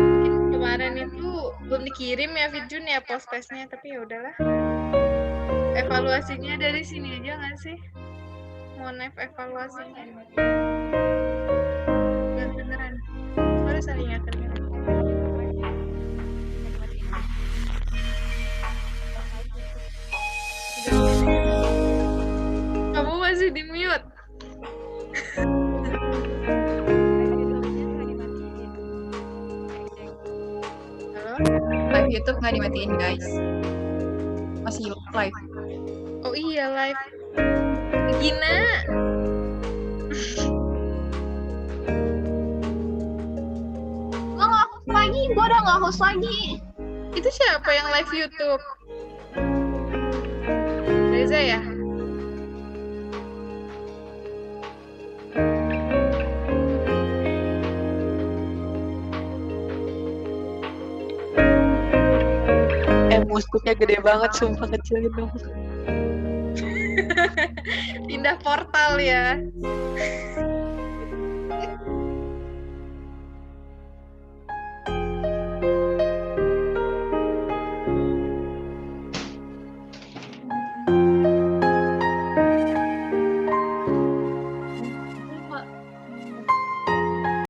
mungkin kemarin itu belum dikirim ya Vidjun ya post-testnya, tapi ya udahlah. Evaluasinya dari sini aja nggak sih? Mohon evaluasinya. Bukan beneran. Sorry saling ingatkan. Kamu masih di mute. Halo? Live YouTube nggak dimatiin guys, masih live. Oh iya live. Gina. Gue nggak host lagi, gue udah nggak host lagi. Itu siapa yang live YouTube? Reza ya? Musiknya gede banget, sumpah kecilin dong. Pindah portal ya.